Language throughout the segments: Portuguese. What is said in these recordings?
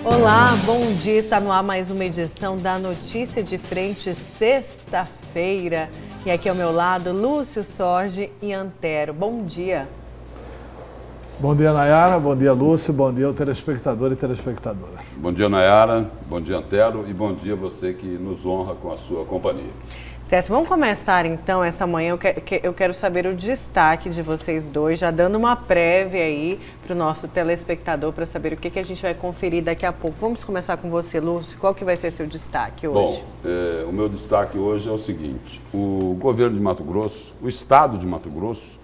Olá, bom dia. Está no ar mais uma edição da Notícia de Frente, sexta-feira. E aqui ao meu lado, Lúcio Sorge e Antero. Bom dia. Bom dia, Nayara. Bom dia, Lúcio. Bom dia ao telespectador e telespectadora. Bom dia, Nayara. Bom dia, Antero. E bom dia você que nos honra com a sua companhia. Certo, vamos começar então essa manhã. Eu quero saber o destaque de vocês dois, já dando uma prévia aí para o nosso telespectador, para saber o que a gente vai conferir daqui a pouco. Vamos começar com você, Lúcio. Qual que vai ser seu destaque hoje? Bom, o meu destaque hoje é o seguinte. O governo de Mato Grosso, o estado de Mato Grosso,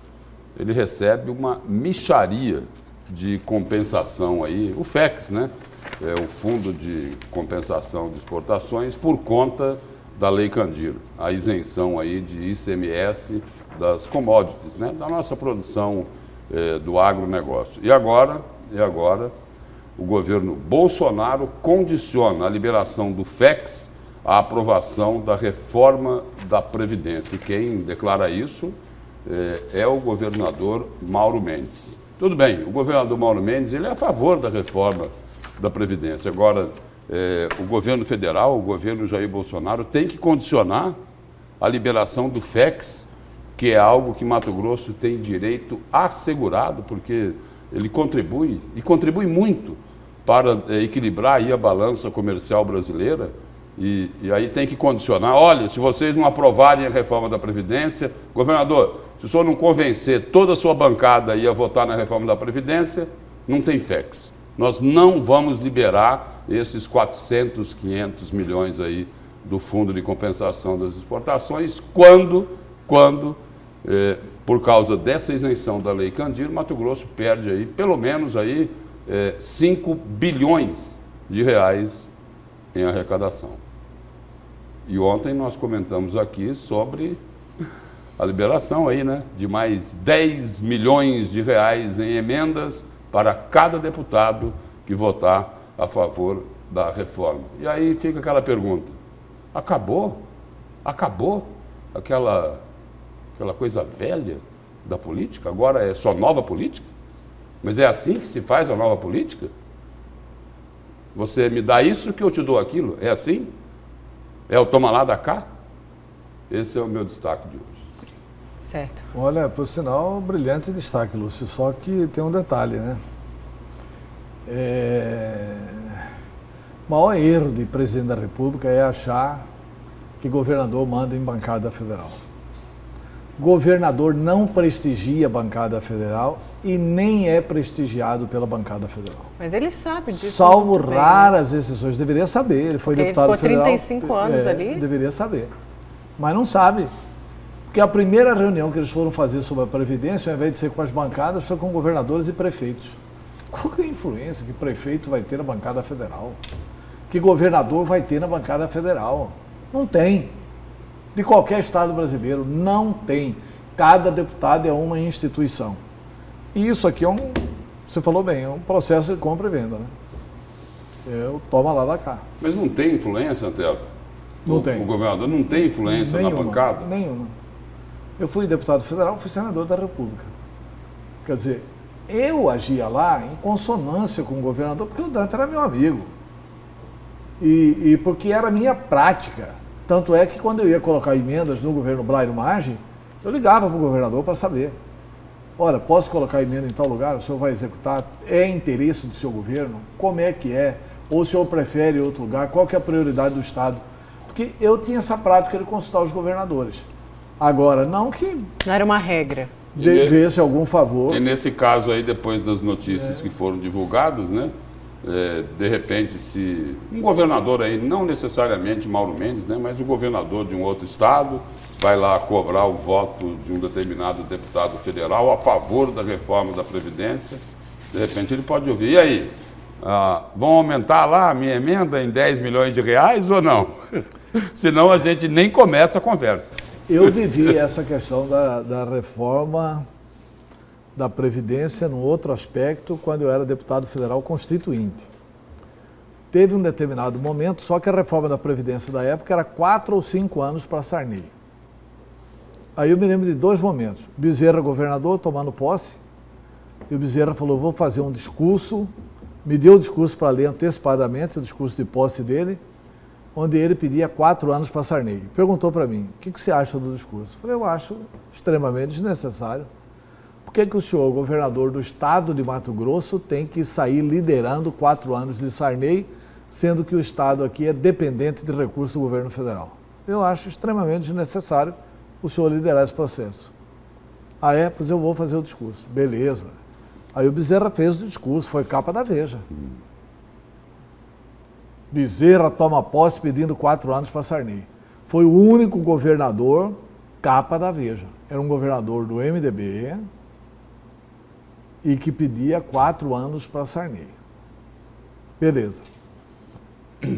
ele recebe uma mixaria de compensação aí, o FEX, né? O Fundo de Compensação de Exportações, por conta da Lei Candir, a isenção aí de ICMS das commodities, né? Da nossa produção do agronegócio. E agora, o governo Bolsonaro condiciona a liberação do FEX à aprovação da reforma da Previdência. E quem declara isso é o governador Mauro Mendes. Tudo bem, o governador Mauro Mendes ele é a favor da reforma da Previdência. Agora, o governo federal, o governo Jair Bolsonaro, tem que condicionar a liberação do FEX, que é algo que Mato Grosso tem direito assegurado, porque ele contribui, e contribui muito, para equilibrar aí a balança comercial brasileira. E aí tem que condicionar, olha, se vocês não aprovarem a reforma da Previdência, governador, se o senhor não convencer toda a sua bancada aí a votar na reforma da Previdência, não tem FEX. Nós não vamos liberar esses 400, 500 milhões aí do Fundo de Compensação das Exportações, quando por causa dessa isenção da Lei Candir, Mato Grosso perde aí, pelo menos aí, 5 bilhões de reais em arrecadação. E ontem nós comentamos aqui sobre a liberação aí, né, de mais 10 milhões de reais em emendas para cada deputado que votar a favor da reforma. E aí fica aquela pergunta, acabou? Acabou aquela coisa velha da política? Agora é só nova política? Mas é assim que se faz a nova política? Você me dá isso que eu te dou aquilo? É assim? É o toma lá da cá? Esse é o meu destaque de hoje. Certo. Olha, por sinal, brilhante destaque, Lúcio, só que tem um detalhe, né? O maior erro de presidente da República é achar que governador manda em bancada federal. Governador não prestigia a bancada federal e nem é prestigiado pela bancada federal. Mas ele sabe disso. Salvo raras exceções, deveria saber. Ele foi deputado federal. Ele ficou 35 anos ali. Deveria saber, mas não sabe. Porque a primeira reunião que eles foram fazer sobre a Previdência, ao invés de ser com as bancadas, foi com governadores e prefeitos. Qual que é a influência que prefeito vai ter na bancada federal? Que governador vai ter na bancada federal? Não tem. De qualquer estado brasileiro, não tem. Cada deputado é uma instituição. E isso aqui você falou bem, é um processo de compra e venda, né? Toma lá da cá. Mas não tem influência, Antero? Não tem. O governador não tem influência na bancada? Nenhuma. Eu fui deputado federal, fui senador da República. Quer dizer, eu agia lá em consonância com o governador, porque o Dante era meu amigo. E porque era a minha prática. Tanto é que quando eu ia colocar emendas no governo Blairo Maggi, eu ligava para o governador para saber. Olha, posso colocar emenda em tal lugar? O senhor vai executar? É interesse do seu governo? Como é que é? Ou o senhor prefere outro lugar? Qual que é a prioridade do Estado? Porque eu tinha essa prática de consultar os governadores. Agora, não que... Não era uma regra. Devesse algum favor. E nesse caso aí, depois das notícias que foram divulgadas, né? De repente, se um governador aí, não necessariamente Mauro Mendes, né? Mas o governador de um outro estado vai lá cobrar o voto de um determinado deputado federal a favor da reforma da Previdência, de repente ele pode ouvir, e aí, vão aumentar lá a minha emenda em 10 milhões de reais ou não? Senão a gente nem começa a conversa. Eu vivi essa questão da reforma da Previdência num outro aspecto quando eu era deputado federal constituinte. Teve um determinado momento, só que a reforma da Previdência da época era 4 ou 5 anos para Sarney. Aí eu me lembro de 2 momentos. Bezerra, governador, tomando posse, e o Bezerra falou, vou fazer um discurso me deu o discurso para ler antecipadamente, o discurso de posse dele, onde ele pedia 4 anos para Sarney. Perguntou para mim, o que você acha do discurso? Eu falei, eu acho extremamente desnecessário. Por que o senhor, governador do estado de Mato Grosso, tem que sair liderando 4 anos de Sarney, sendo que o estado aqui é dependente de recursos do governo federal? Eu acho extremamente desnecessário o senhor liderar esse processo. Ah, é? Pois eu vou fazer o discurso. Beleza. Aí o Bezerra fez o discurso, foi capa da Veja. Bezerra toma posse pedindo 4 anos para Sarney. Foi o único governador capa da Veja. Era um governador do MDB e que pedia 4 anos para Sarney. Beleza.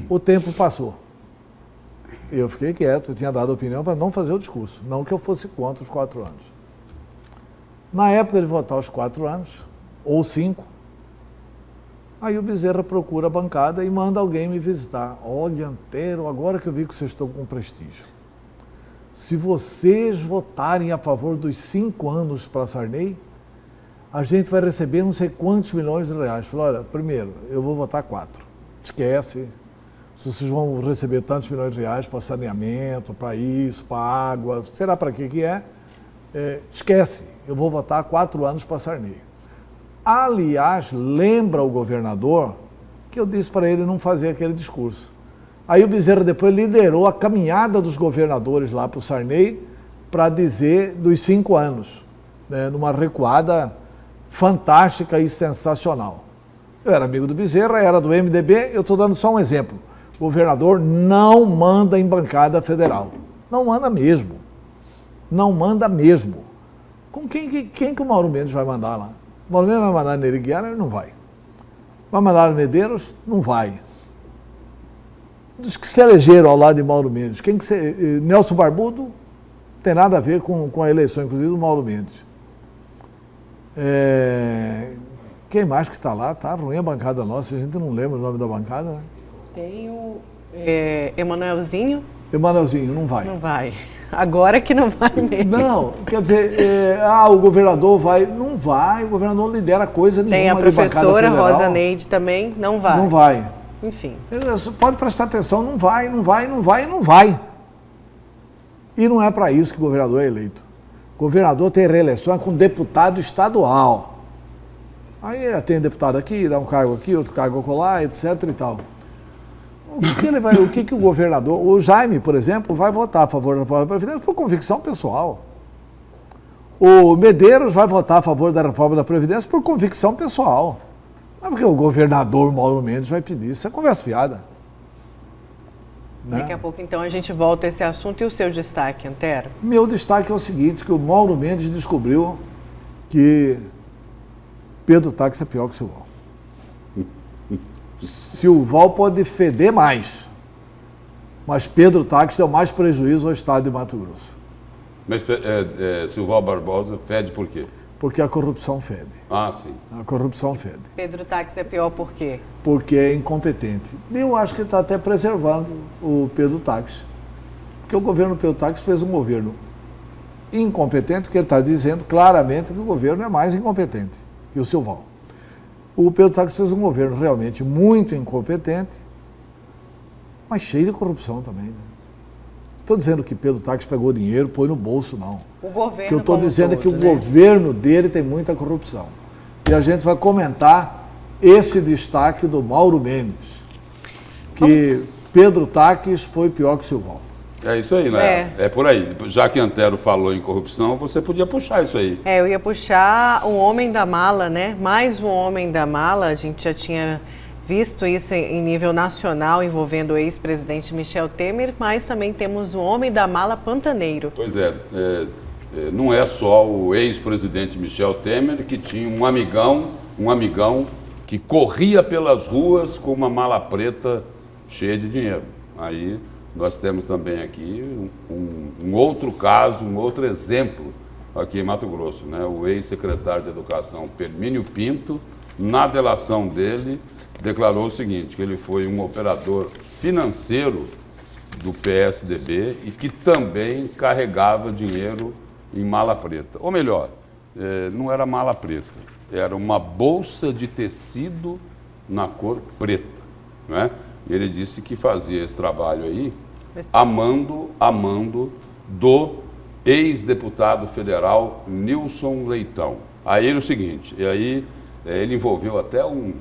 O tempo passou. Eu fiquei quieto, eu tinha dado opinião para não fazer o discurso, não que eu fosse contra os 4 anos. Na época de votar os 4 anos, ou 5, aí o Bezerra procura a bancada e manda alguém me visitar. Olha, Antero, agora que eu vi que vocês estão com prestígio, se vocês votarem a favor dos 5 anos para Sarney, a gente vai receber não sei quantos milhões de reais. Falei, olha, primeiro, eu vou votar 4. Esquece. Se vocês vão receber tantos milhões de reais para saneamento, para isso, para água, será para que é? Esquece. Eu vou votar 4 anos para Sarney. Aliás, lembra o governador que eu disse para ele não fazer aquele discurso. Aí o Bezerra depois liderou a caminhada dos governadores lá para o Sarney para dizer dos 5 anos, né, numa recuada fantástica e sensacional. Eu era amigo do Bezerra, era do MDB, eu estou dando só um exemplo. O governador não manda em bancada federal. Não manda mesmo. Não manda mesmo. Com quem que o Mauro Mendes vai mandar lá? O Mauro Mendes vai mandar Nery Guiara? Ele não vai. Vai mandar Medeiros? Não vai. Dos que se elegeram ao lado de Mauro Mendes, Nelson Barbudo tem nada a ver com a eleição, inclusive, do Mauro Mendes. Quem mais que está lá? Está ruim a bancada nossa, a gente não lembra o nome da bancada, né? Tem o Emanuelzinho. Emanuelzinho, não vai. Não vai. Agora que não vai mesmo. Não, quer dizer, o governador vai. Não vai, o governador não lidera coisa nenhuma. Tem a professora Rosa Neide também, não vai. Não vai. Enfim. Pode prestar atenção, não vai, não vai, não vai, não vai. E não é para isso que o governador é eleito. O governador tem reeleição com deputado estadual. Aí tem deputado aqui, dá um cargo aqui, outro cargo acolá, etc e tal. O que o governador, o Jaime, por exemplo, vai votar a favor da reforma da Previdência por convicção pessoal. O Medeiros vai votar a favor da reforma da Previdência por convicção pessoal. Não é porque o governador Mauro Mendes vai pedir, isso é conversa fiada. Né? Daqui a pouco, então, a gente volta a esse assunto. E o seu destaque, Antero? Meu destaque é o seguinte, que o Mauro Mendes descobriu que Pedro Táxi é pior que o Silval. Silval pode feder mais, mas Pedro Táxi deu mais prejuízo ao estado de Mato Grosso. Mas Silval Barbosa fede por quê? Porque a corrupção fede. Ah, sim. A corrupção fede. Pedro Táxi é pior por quê? Porque é incompetente. Eu acho que ele está até preservando o Pedro Táxi. Porque o governo Pedro Táxi fez um governo incompetente, que ele está dizendo claramente que o governo é mais incompetente que o Silval. O Pedro Táxi fez um governo realmente muito incompetente, mas cheio de corrupção também. Né? Estou dizendo que Pedro Táxi pegou dinheiro, põe no bolso, não. O governo. O que eu estou dizendo é que o né? governo dele tem muita corrupção. E a gente vai comentar esse destaque do Mauro Mendes, que Pedro Táxi foi pior que o Silval. É isso aí, né? É por aí. Já que Antero falou em corrupção, você podia puxar isso aí. Eu ia puxar o Homem da Mala, né? Mais um Homem da Mala. A gente já tinha visto isso em nível nacional, envolvendo o ex-presidente Michel Temer, mas também temos o Homem da Mala pantaneiro. Pois não é só o ex-presidente Michel Temer que tinha um amigão que corria pelas ruas com uma mala preta cheia de dinheiro. Aí nós temos também aqui um outro caso, um outro exemplo aqui em Mato Grosso, né? O ex-secretário de Educação, Permínio Pinto, na delação dele, declarou o seguinte, que ele foi um operador financeiro do PSDB e que também carregava dinheiro em mala preta. Ou melhor, não era mala preta, era uma bolsa de tecido na cor preta, né? Ele disse que fazia esse trabalho aí amando do ex-deputado federal Nilson Leitão. Aí era o seguinte, e aí ele envolveu até um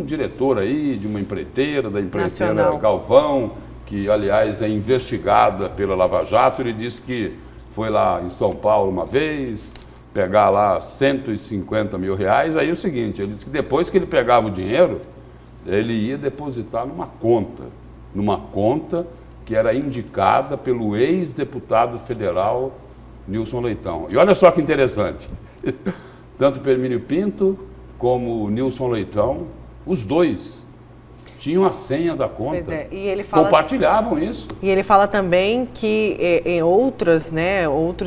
diretor aí de uma empreiteira, da empreiteira Nacional. Galvão, que aliás é investigada pela Lava Jato. Ele disse que foi lá em São Paulo uma vez, pegar lá 150 mil reais. Aí é o seguinte, ele disse que depois que ele pegava o dinheiro, ele ia depositar numa conta que era indicada pelo ex-deputado federal Nilson Leitão. E olha só que interessante, tanto Permínio Pinto como o Nilson Leitão, os dois tinham a senha da conta, Pois é, e ele fala, compartilhavam isso. e ele fala também que em outros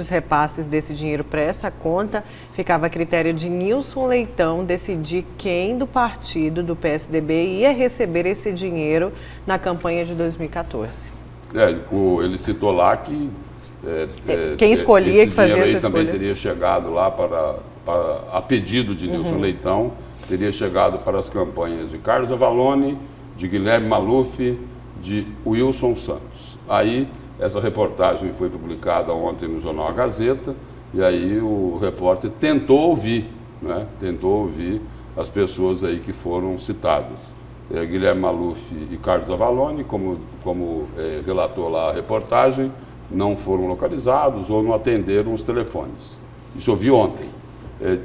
repasses desse dinheiro para essa conta, ficava a critério de Nilson Leitão decidir quem do partido do PSDB ia receber esse dinheiro na campanha de 2014. Ele citou lá que quem escolhia esse que fazia dinheiro aí essa também escolha. teria chegado lá a pedido de Nilson Leitão, teria chegado para as campanhas de Carlos Avalone, de Guilherme Maluf, de Wilson Santos. Aí essa reportagem foi publicada ontem no jornal A Gazeta, e aí o repórter tentou ouvir as pessoas aí que foram citadas. Guilherme Maluf e Carlos Avalone, como relatou lá a reportagem, não foram localizados ou não atenderam os telefones. Isso eu vi ontem.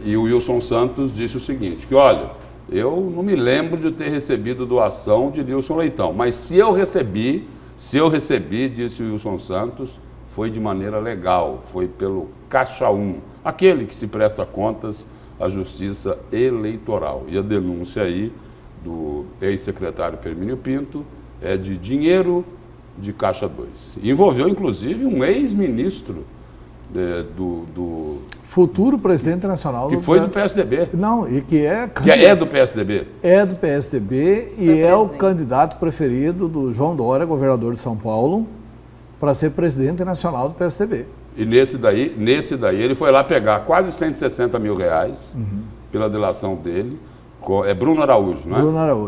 E o Wilson Santos disse o seguinte, que olha, eu não me lembro de ter recebido doação de Nilson Leitão, mas se eu recebi, disse o Wilson Santos, foi de maneira legal, foi pelo Caixa 1, aquele que se presta contas à Justiça Eleitoral. E a denúncia aí do ex-secretário Permínio Pinto é de dinheiro de Caixa 2. E envolveu, inclusive, um ex-ministro do Futuro presidente nacional que foi do PSDB. Não, e que é Do PSDB. É do PSDB e é o candidato preferido do João Dória, governador de São Paulo, para ser presidente nacional do PSDB. E nesse daí ele foi lá pegar quase 160 mil reais pela delação dele. É Bruno Araújo, não é?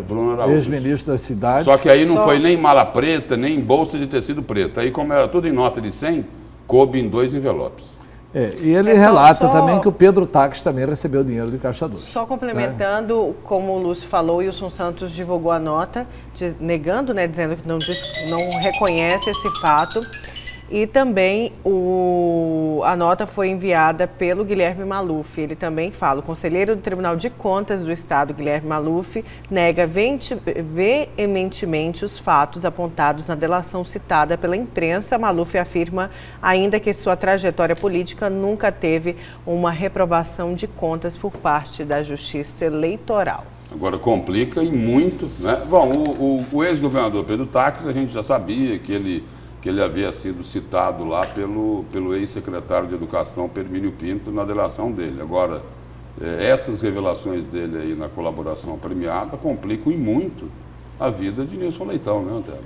Bruno Araújo. Ex-ministro da cidade. Só que aí não foi nem mala preta, nem bolsa de tecido preto. Aí, como era tudo em nota de 100, coube em 2 envelopes. E ele relata também que o Pedro Taques também recebeu dinheiro de Caixa 2. Só complementando, como o Lúcio falou, o Wilson Santos divulgou a nota, negando, dizendo que não reconhece esse fato. E também a nota foi enviada pelo Guilherme Maluf. Ele também fala, o conselheiro do Tribunal de Contas do Estado, Guilherme Maluf, nega veementemente os fatos apontados na delação citada pela imprensa. Maluf afirma ainda que sua trajetória política nunca teve uma reprovação de contas por parte da Justiça Eleitoral. Agora complica e muito, né? Bom, o ex-governador Pedro Taques, a gente já sabia que ele havia sido citado lá pelo ex-secretário de Educação, Permínio Pinto, na delação dele. Agora, essas revelações dele aí na colaboração premiada complicam e muito a vida de Nilson Leitão, né, Antero?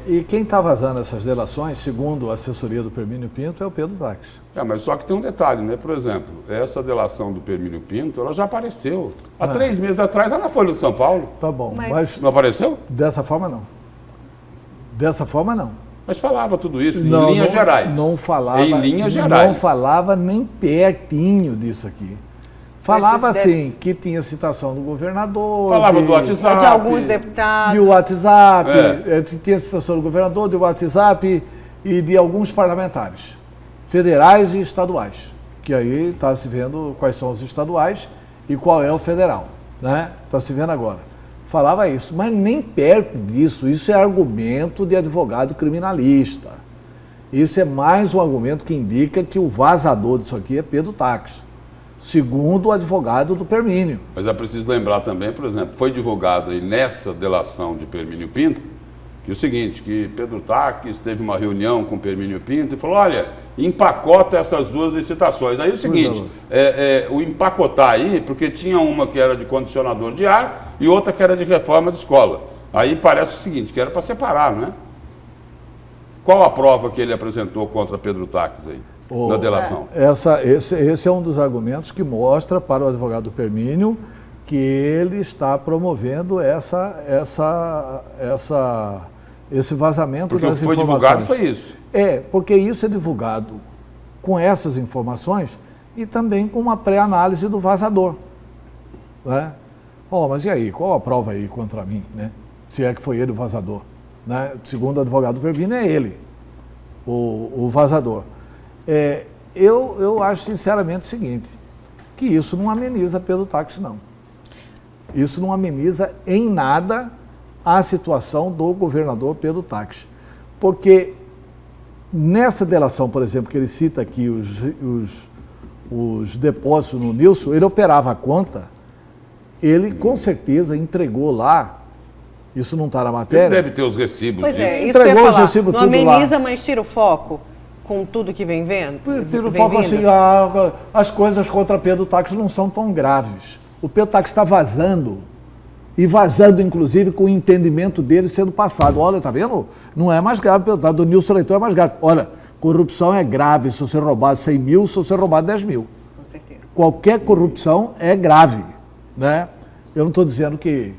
E quem está vazando essas delações, segundo a assessoria do Permínio Pinto, é o Pedro Taques. Mas só que tem um detalhe, né? Por exemplo, essa delação do Permínio Pinto, ela já apareceu. Há 3 meses atrás, lá na Folha de São Paulo. Tá bom, mas não apareceu? Dessa forma, não. Dessa forma, não. Mas falava tudo isso em linhas gerais. Não falava. Em linhas gerais. Não falava nem pertinho disso aqui. Falava assim, que tinha citação do governador. Falava do WhatsApp. De alguns deputados. De WhatsApp. Tinha citação do governador, de WhatsApp e de alguns parlamentares, federais e estaduais. Que aí está se vendo quais são os estaduais e qual é o federal. Né? Está se vendo agora. Falava isso, mas nem perto disso. Isso é argumento de advogado criminalista. Isso é mais um argumento que indica que o vazador disso aqui é Pedro Taques, segundo o advogado do Permínio. Mas é preciso lembrar também, por exemplo, foi divulgado aí nessa delação de Permínio Pinto, que é o seguinte, que Pedro Taques teve uma reunião com Permínio Pinto e falou, olha, empacota essas 2 licitações. Aí é o seguinte, o empacotar aí, porque tinha uma que era de condicionador de ar e outra que era de reforma de escola. Aí parece o seguinte, que era para separar, né? Qual a prova que ele apresentou contra Pedro Taques aí, na delação? Esse é um dos argumentos que mostra para o advogado do Permínio que ele está promovendo esse vazamento porque das o que foi informações. divulgado foi isso. Porque isso é divulgado com essas informações e também com uma pré-análise do vazador. Né? Mas e aí, qual a prova aí contra mim, né? Se é que foi ele o vazador? Né? Segundo o advogado Pervini, é ele o vazador. Eu acho sinceramente o seguinte, que isso não ameniza Pedro Táxi, não. Isso não ameniza em nada a situação do governador Pedro Táxi. Porque nessa delação, por exemplo, que ele cita aqui os depósitos no Nilson, ele operava a conta, ele com certeza entregou lá, isso não está na matéria. Ele deve ter os recibos Pois disso. é, isso que eu ia Entregou os falar. recibos Não tudo ameniza, lá. mas tira o foco com tudo que vem vendo? Tira o vem foco vindo? assim, as coisas contra Pedro Táxi não são tão graves. O Pedro Táxi está vazando, e vazando inclusive com o entendimento dele sendo passado. Olha, tá vendo? Não é mais grave, o do Nilson Leitão é mais grave. Olha, corrupção é grave se você roubar 100 mil, se você roubar 10 mil. Com certeza. Qualquer corrupção é grave, né? Eu não estou dizendo que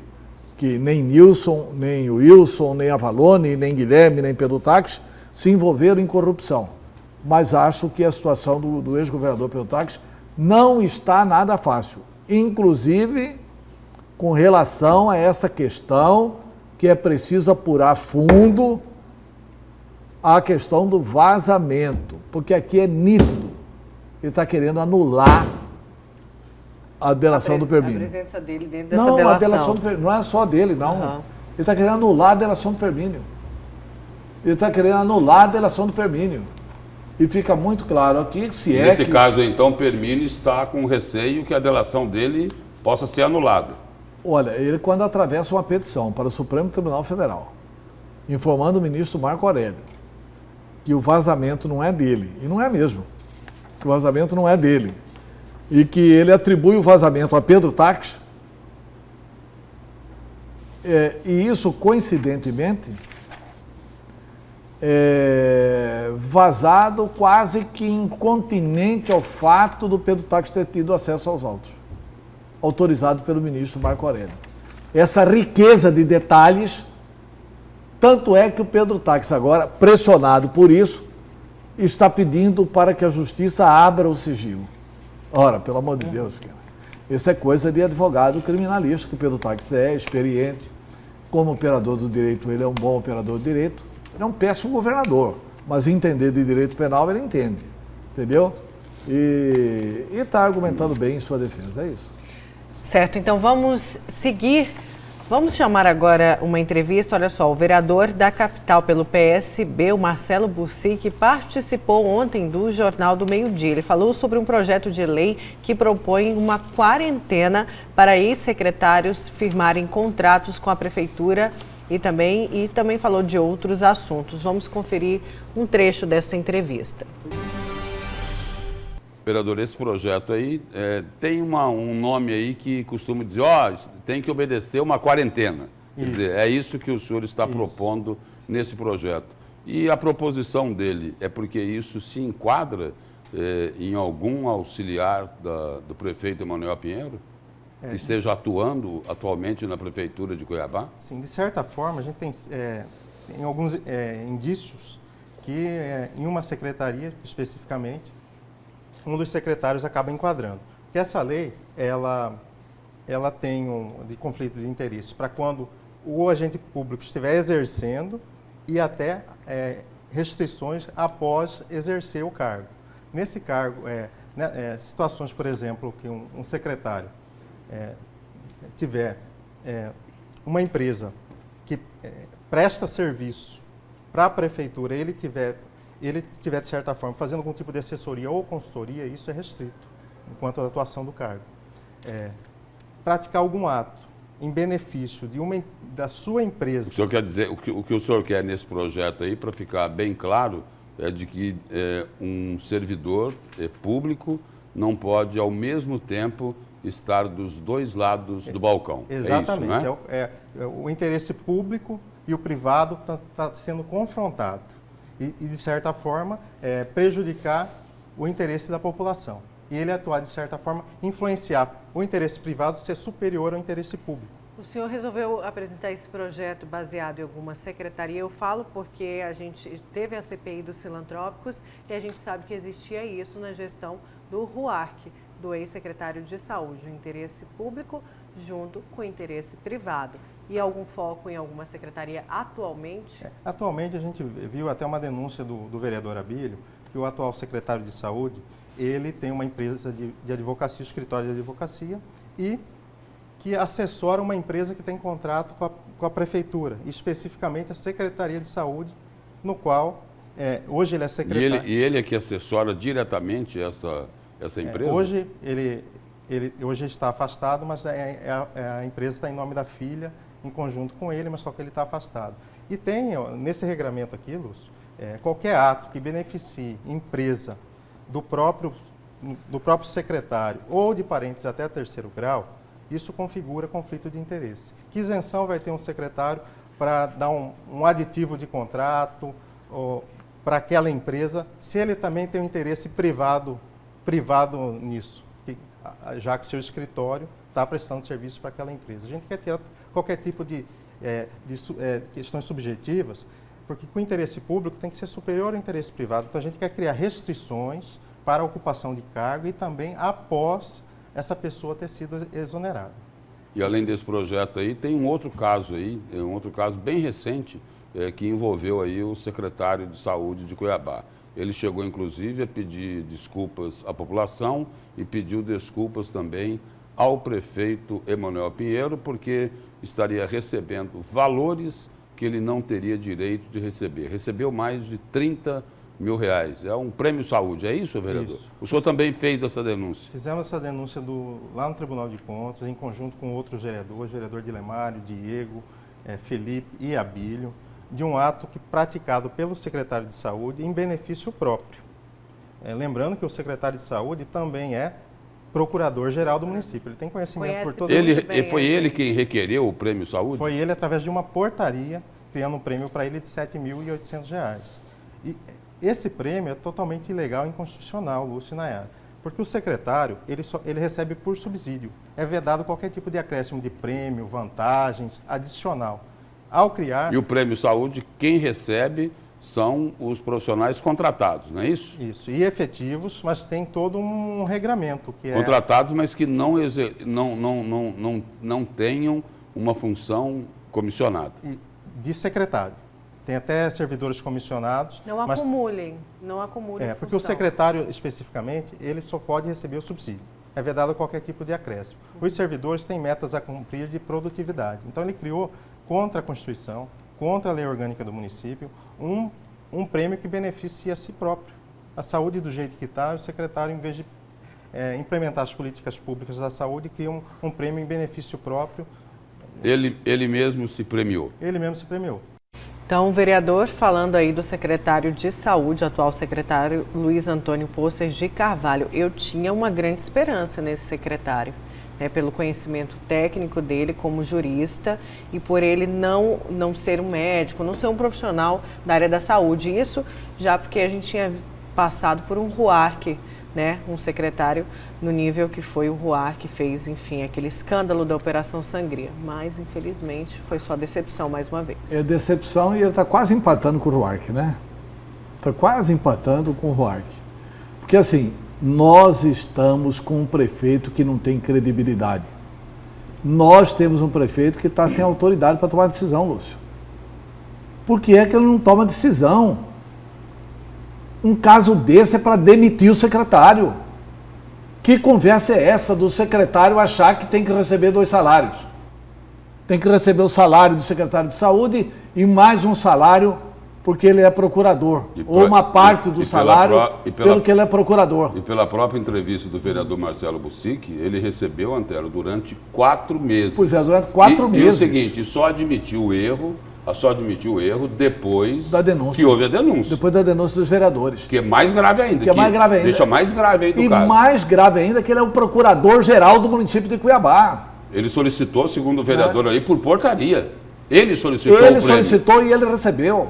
nem Nilson, nem o Wilson, nem Avalone, nem Guilherme, nem Pedro Táxi se envolveram em corrupção. Mas acho que a situação do ex-governador Pedro Táxi não está nada fácil. Inclusive, com relação a essa questão que é preciso apurar fundo a questão do vazamento. Porque aqui é nítido. Ele está querendo anular a delação do Permínio. A presença dele dentro dessa Não, delação. a delação do Permínio, não é só dele, não. Uhum. Ele está querendo anular a delação do Permínio. Ele está querendo anular a delação do Permínio. E fica muito claro aqui que se é Nesse que... caso, então, Permini está com receio que a delação dele possa ser anulada. Olha, ele quando atravessa uma petição para o Supremo Tribunal Federal, informando o ministro Marco Aurélio que o vazamento não é dele, e não é mesmo, que o vazamento não é dele, e que ele atribui o vazamento a Pedro Táxi, e isso, coincidentemente, vazado quase que incontinente ao fato do Pedro Táxi ter tido acesso aos autos, autorizado pelo ministro Marco Aurélio. Essa riqueza de detalhes, tanto é que o Pedro Táxi agora, pressionado por isso, está pedindo para que a justiça abra o sigilo. Ora, pelo amor de Deus, cara. Isso é coisa de advogado criminalista, que o Pedro Táxi é experiente. Como operador do direito, ele é um bom operador de direito. Ele é um péssimo governador, mas entender de direito penal ele entende, entendeu? E está argumentando bem em sua defesa, é isso. Certo, então vamos seguir. Vamos chamar agora uma entrevista. Olha só, o vereador da capital pelo PSB, o Marcelo Bursi, que participou ontem do Jornal do Meio-Dia. Ele falou sobre um projeto de lei que propõe uma quarentena para ex-secretários firmarem contratos com a prefeitura e também falou de outros assuntos. Vamos conferir um trecho dessa entrevista. Vereador, esse projeto aí tem um nome aí que costuma dizer, tem que obedecer uma quarentena. Quer dizer, é isso que o senhor está propondo nesse projeto. E a proposição dele é porque isso se enquadra em algum auxiliar do prefeito Emanuel Pinheiro? Que esteja atuando atualmente na prefeitura de Cuiabá? Sim, de certa forma, a gente tem alguns indícios que em uma secretaria, especificamente, um dos secretários acaba enquadrando. Porque essa lei, ela tem de conflito de interesses para quando o agente público estiver exercendo e até restrições após exercer o cargo. Nesse cargo, situações, por exemplo, que um secretário tiver uma empresa que presta serviço para a prefeitura, ele tiver, de certa forma, fazendo algum tipo de assessoria ou consultoria, isso é restrito, enquanto a atuação do cargo. Praticar algum ato em benefício da sua empresa... O senhor quer dizer, o que o senhor quer nesse projeto aí, para ficar bem claro, é de que um servidor público não pode, ao mesmo tempo, estar dos dois lados do balcão. Exatamente. É isso, né? O interesse público e o privado tá sendo confrontado. E, de certa forma, prejudicar o interesse da população. e ele atuar, de certa forma, influenciar o interesse privado ser superior ao interesse público. O senhor resolveu apresentar esse projeto baseado em alguma secretaria? Eu falo porque a gente teve a CPI dos filantrópicos e a gente sabe que existia isso na gestão do RUARC, do ex-secretário de Saúde, o interesse público junto com o interesse privado. E algum foco em alguma secretaria atualmente? Atualmente a gente viu até uma denúncia do vereador Abílio, que o atual secretário de Saúde, ele tem uma empresa de advocacia, escritório de advocacia, e que assessora uma empresa que tem contrato com a prefeitura, especificamente a Secretaria de Saúde, no qual hoje ele é secretário. E ele é que assessora diretamente essa empresa? Hoje hoje está afastado, mas a empresa está em nome da filha, em conjunto com ele, mas só que ele está afastado. E tem, nesse regramento aqui, Lúcio, qualquer ato que beneficie empresa do próprio secretário ou de parentes até terceiro grau, isso configura conflito de interesse. Que isenção vai ter um secretário para dar um aditivo de contrato para aquela empresa, se ele também tem um interesse privado nisso, já que o seu escritório está prestando serviço para aquela empresa. A gente quer tirar qualquer tipo de questões subjetivas, porque o interesse público tem que ser superior ao interesse privado. Então a gente quer criar restrições para a ocupação de cargo e também após essa pessoa ter sido exonerada. E além desse projeto aí, tem um outro caso bem recente, que envolveu aí o secretário de Saúde de Cuiabá. Ele chegou, inclusive, a pedir desculpas à população e pediu desculpas também ao prefeito Emanuel Pinheiro, porque estaria recebendo valores que ele não teria direito de receber. Recebeu mais de 30 mil reais. É um prêmio saúde, é isso, vereador? Isso. O senhor também fez essa denúncia? Fizemos essa denúncia lá no Tribunal de Contas, em conjunto com outros vereadores, vereador Dilemário, Diego, Felipe e Abílio, de um ato praticado pelo secretário de Saúde em benefício próprio. Lembrando que o secretário de Saúde também é procurador-geral do município. Ele tem conhecimento por todo mundo. Foi ele quem requereu o prêmio saúde? Foi ele, através de uma portaria, criando um prêmio para ele de R$ 7.800. E esse prêmio é totalmente ilegal e inconstitucional, Lúcio e Nayara, porque o secretário ele recebe por subsídio. É vedado qualquer tipo de acréscimo de prêmio, vantagens, adicional. Ao criar... E o prêmio saúde, quem recebe são os profissionais contratados, não é isso? Isso, e efetivos, mas tem todo um regramento que contratados, mas que não tenham uma função comissionada. De secretário. Tem até servidores comissionados. Não acumulem. Porque função. o secretário, especificamente, ele só pode receber o subsídio. É vedado qualquer tipo de acréscimo. Os servidores têm metas a cumprir de produtividade. Então, ele criou, contra a Constituição, contra a lei orgânica do município, um prêmio que beneficia a si próprio. A saúde do jeito que está, o secretário, em vez de implementar as políticas públicas da saúde, cria um prêmio em benefício próprio. Ele mesmo se premiou? Ele mesmo se premiou. Então, o vereador, falando aí do secretário de Saúde, atual secretário Luiz Antônio Poças de Carvalho, eu tinha uma grande esperança nesse secretário, pelo conhecimento técnico dele como jurista e por ele não ser um médico, não ser um profissional da área da saúde. Isso já porque a gente tinha passado por um RUARC, um secretário no nível que foi o RUARC, que fez, enfim, aquele escândalo da Operação Sangria. Mas, infelizmente, foi só decepção mais uma vez. É decepção e ele está quase empatando com o RUARC, né? Está quase empatando com o RUARC. Porque, assim, nós estamos com um prefeito que não tem credibilidade. Nós temos um prefeito que está sem autoridade para tomar decisão, Lúcio. Por que é que ele não toma decisão? Um caso desse é para demitir o secretário. Que conversa é essa do secretário achar que tem que receber 2 salários? Tem que receber o salário do secretário de saúde e mais um salário porque ele é procurador. Ou uma parte do salário pelo que ele é procurador. E pela própria entrevista do vereador Marcelo Bussic, ele recebeu, Antero, durante 4 meses. Pois é, durante 4 meses. E o seguinte, só admitiu o erro depois da denúncia. Que houve a denúncia. Depois da denúncia dos vereadores. Que é mais grave ainda. Deixa mais grave ainda o caso. E mais grave ainda que ele é o procurador-geral do município de Cuiabá. Ele solicitou, segundo o vereador aí, por portaria. Ele solicitou Ele solicitou e ele recebeu.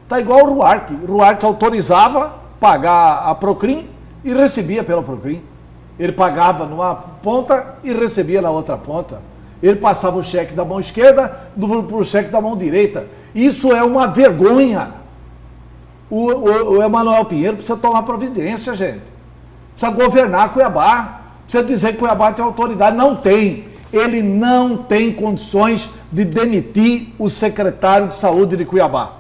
Está igual o RUARC. O RUARC autorizava pagar a Procrim e recebia pela Procrim. Ele pagava numa ponta e recebia na outra ponta. Ele passava o cheque da mão esquerda para o cheque da mão direita. Isso é uma vergonha. O Emanuel Pinheiro precisa tomar providência, gente. Precisa governar Cuiabá. Precisa dizer que Cuiabá tem autoridade. Não tem. Ele não tem condições de demitir o secretário de saúde de Cuiabá.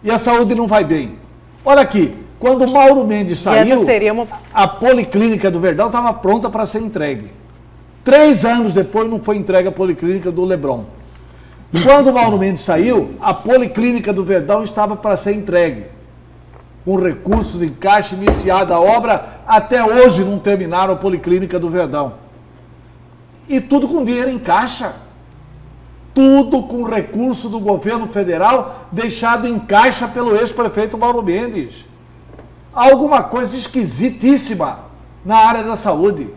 E a saúde não vai bem. Olha aqui, quando o Mauro Mendes saiu, a Policlínica do Verdão estava pronta para ser entregue. 3 anos depois não foi entregue a Policlínica do Leblon. Quando o Mauro Mendes saiu, a Policlínica do Verdão estava para ser entregue. Com recursos em caixa, iniciada a obra, até hoje não terminaram a Policlínica do Verdão. E tudo com dinheiro em caixa. Tudo com recurso do governo federal deixado em caixa pelo ex-prefeito Mauro Mendes. Alguma coisa esquisitíssima na área da saúde.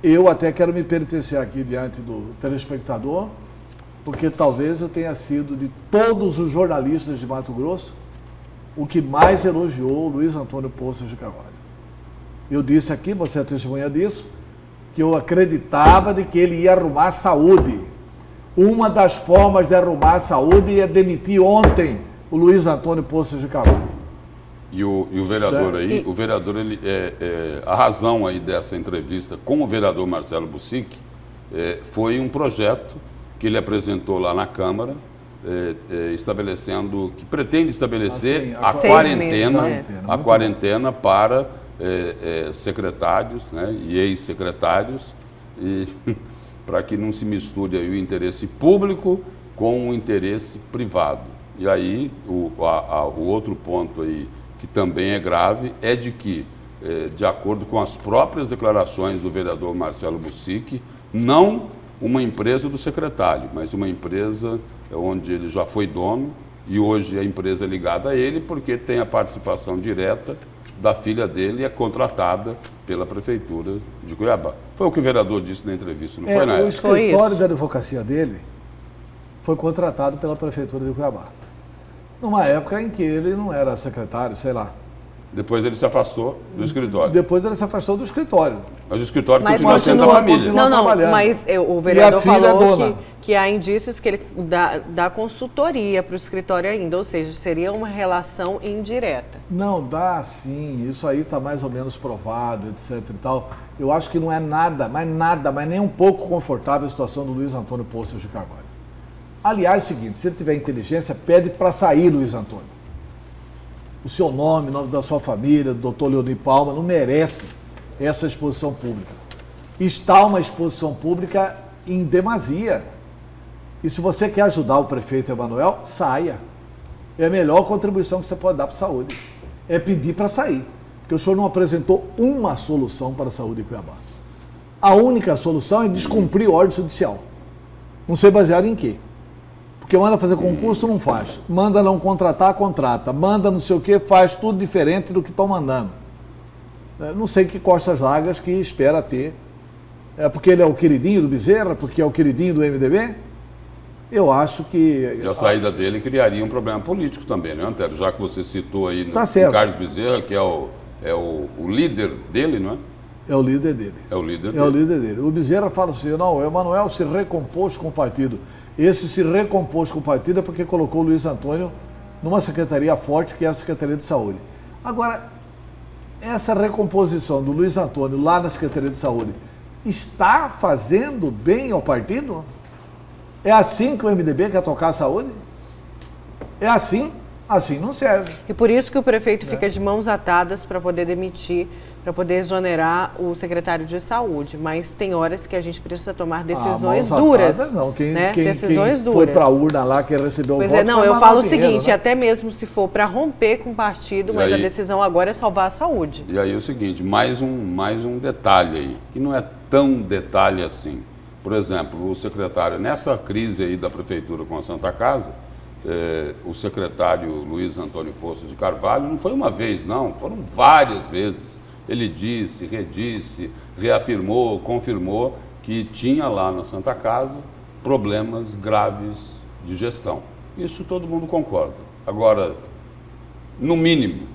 Eu até quero me penitenciar aqui diante do telespectador, porque talvez eu tenha sido, de todos os jornalistas de Mato Grosso, o que mais elogiou o Luiz Antônio Poças de Carvalho. Eu disse aqui, você é testemunha disso, que eu acreditava de que ele ia arrumar a saúde. Uma das formas de arrumar a saúde é demitir ontem o Luiz Antônio Poças de Carvalho. E o vereador aí, a razão aí dessa entrevista com o vereador Marcelo Bussic foi um projeto que ele apresentou lá na Câmara, estabelecendo, que pretende estabelecer a quarentena para secretários, né, e ex-secretários, para que não se misture aí o interesse público com o interesse privado. E aí o outro ponto aí, que também é grave, é de que, de acordo com as próprias declarações do vereador Marcelo Bussic, não uma empresa do secretário, mas uma empresa onde ele já foi dono e hoje a empresa é ligada a ele porque tem a participação direta da filha dele e é contratada pela Prefeitura de Cuiabá. Foi o que o vereador disse na entrevista, não foi, né? O escritório da advocacia dele foi contratado pela Prefeitura de Cuiabá. Numa época em que ele não era secretário, sei lá. Depois ele se afastou do escritório. Depois ele se afastou do escritório. Mas o escritório continua sendo da família. Não, mas o vereador falou que há indícios que ele dá consultoria para o escritório ainda, ou seja, seria uma relação indireta. Não, dá sim, isso aí está mais ou menos provado, etc e tal. Eu acho que não é nada, mas nem um pouco confortável a situação do Luiz Antônio Poças de Carvalho. Aliás, é o seguinte, se ele tiver inteligência, pede para sair, Luiz Antônio. O seu nome, o nome da sua família, do doutor Leonir Palma, não merece essa exposição pública. Está uma exposição pública em demasia. E se você quer ajudar o prefeito Emanuel, saia. É a melhor contribuição que você pode dar para a saúde. É pedir para sair. Porque o senhor não apresentou uma solução para a saúde de Cuiabá. A única solução é descumprir ordem judicial. Não sei baseado em quê. Porque manda fazer concurso, não faz. Manda não contratar, contrata. Manda não sei o quê, faz tudo diferente do que estão mandando. Não sei que costas largas que espera ter. É porque ele é o queridinho do Bezerra? Porque é o queridinho do MDB? Eu acho que... E a saída dele criaria um problema político também, né, Antero? Já que você citou aí certo. O Carlos Bezerra, que é o líder dele, não é? É o líder dele. É o líder dele. É o líder dele. O Bezerra fala assim, não, o Emanuel se recompôs com o partido. Esse se recompôs com o partido é porque colocou o Luiz Antônio numa secretaria forte, que é a Secretaria de Saúde. Agora, essa recomposição do Luiz Antônio lá na Secretaria de Saúde está fazendo bem ao partido? É assim que o MDB quer tocar a saúde? É assim? Assim não serve. E por isso que o prefeito fica de mãos atadas para poder demitir, para poder exonerar o secretário de saúde. Mas tem horas que a gente precisa tomar decisões duras. Atadas, não. Quem decisões duras. Foi para a urna lá, quem recebeu o voto, não, eu falo o seguinte, até mesmo se for para romper com o partido, mas a decisão agora é salvar a saúde. E aí é o seguinte, mais um detalhe aí, que não é tão detalhe assim. Por exemplo, o secretário, nessa crise aí da prefeitura com a Santa Casa, o secretário Luiz Antônio Poças de Carvalho não foi uma vez, não, foram várias vezes. Ele disse, redisse, reafirmou, confirmou que tinha lá na Santa Casa problemas graves de gestão. Isso todo mundo concorda. Agora, no mínimo,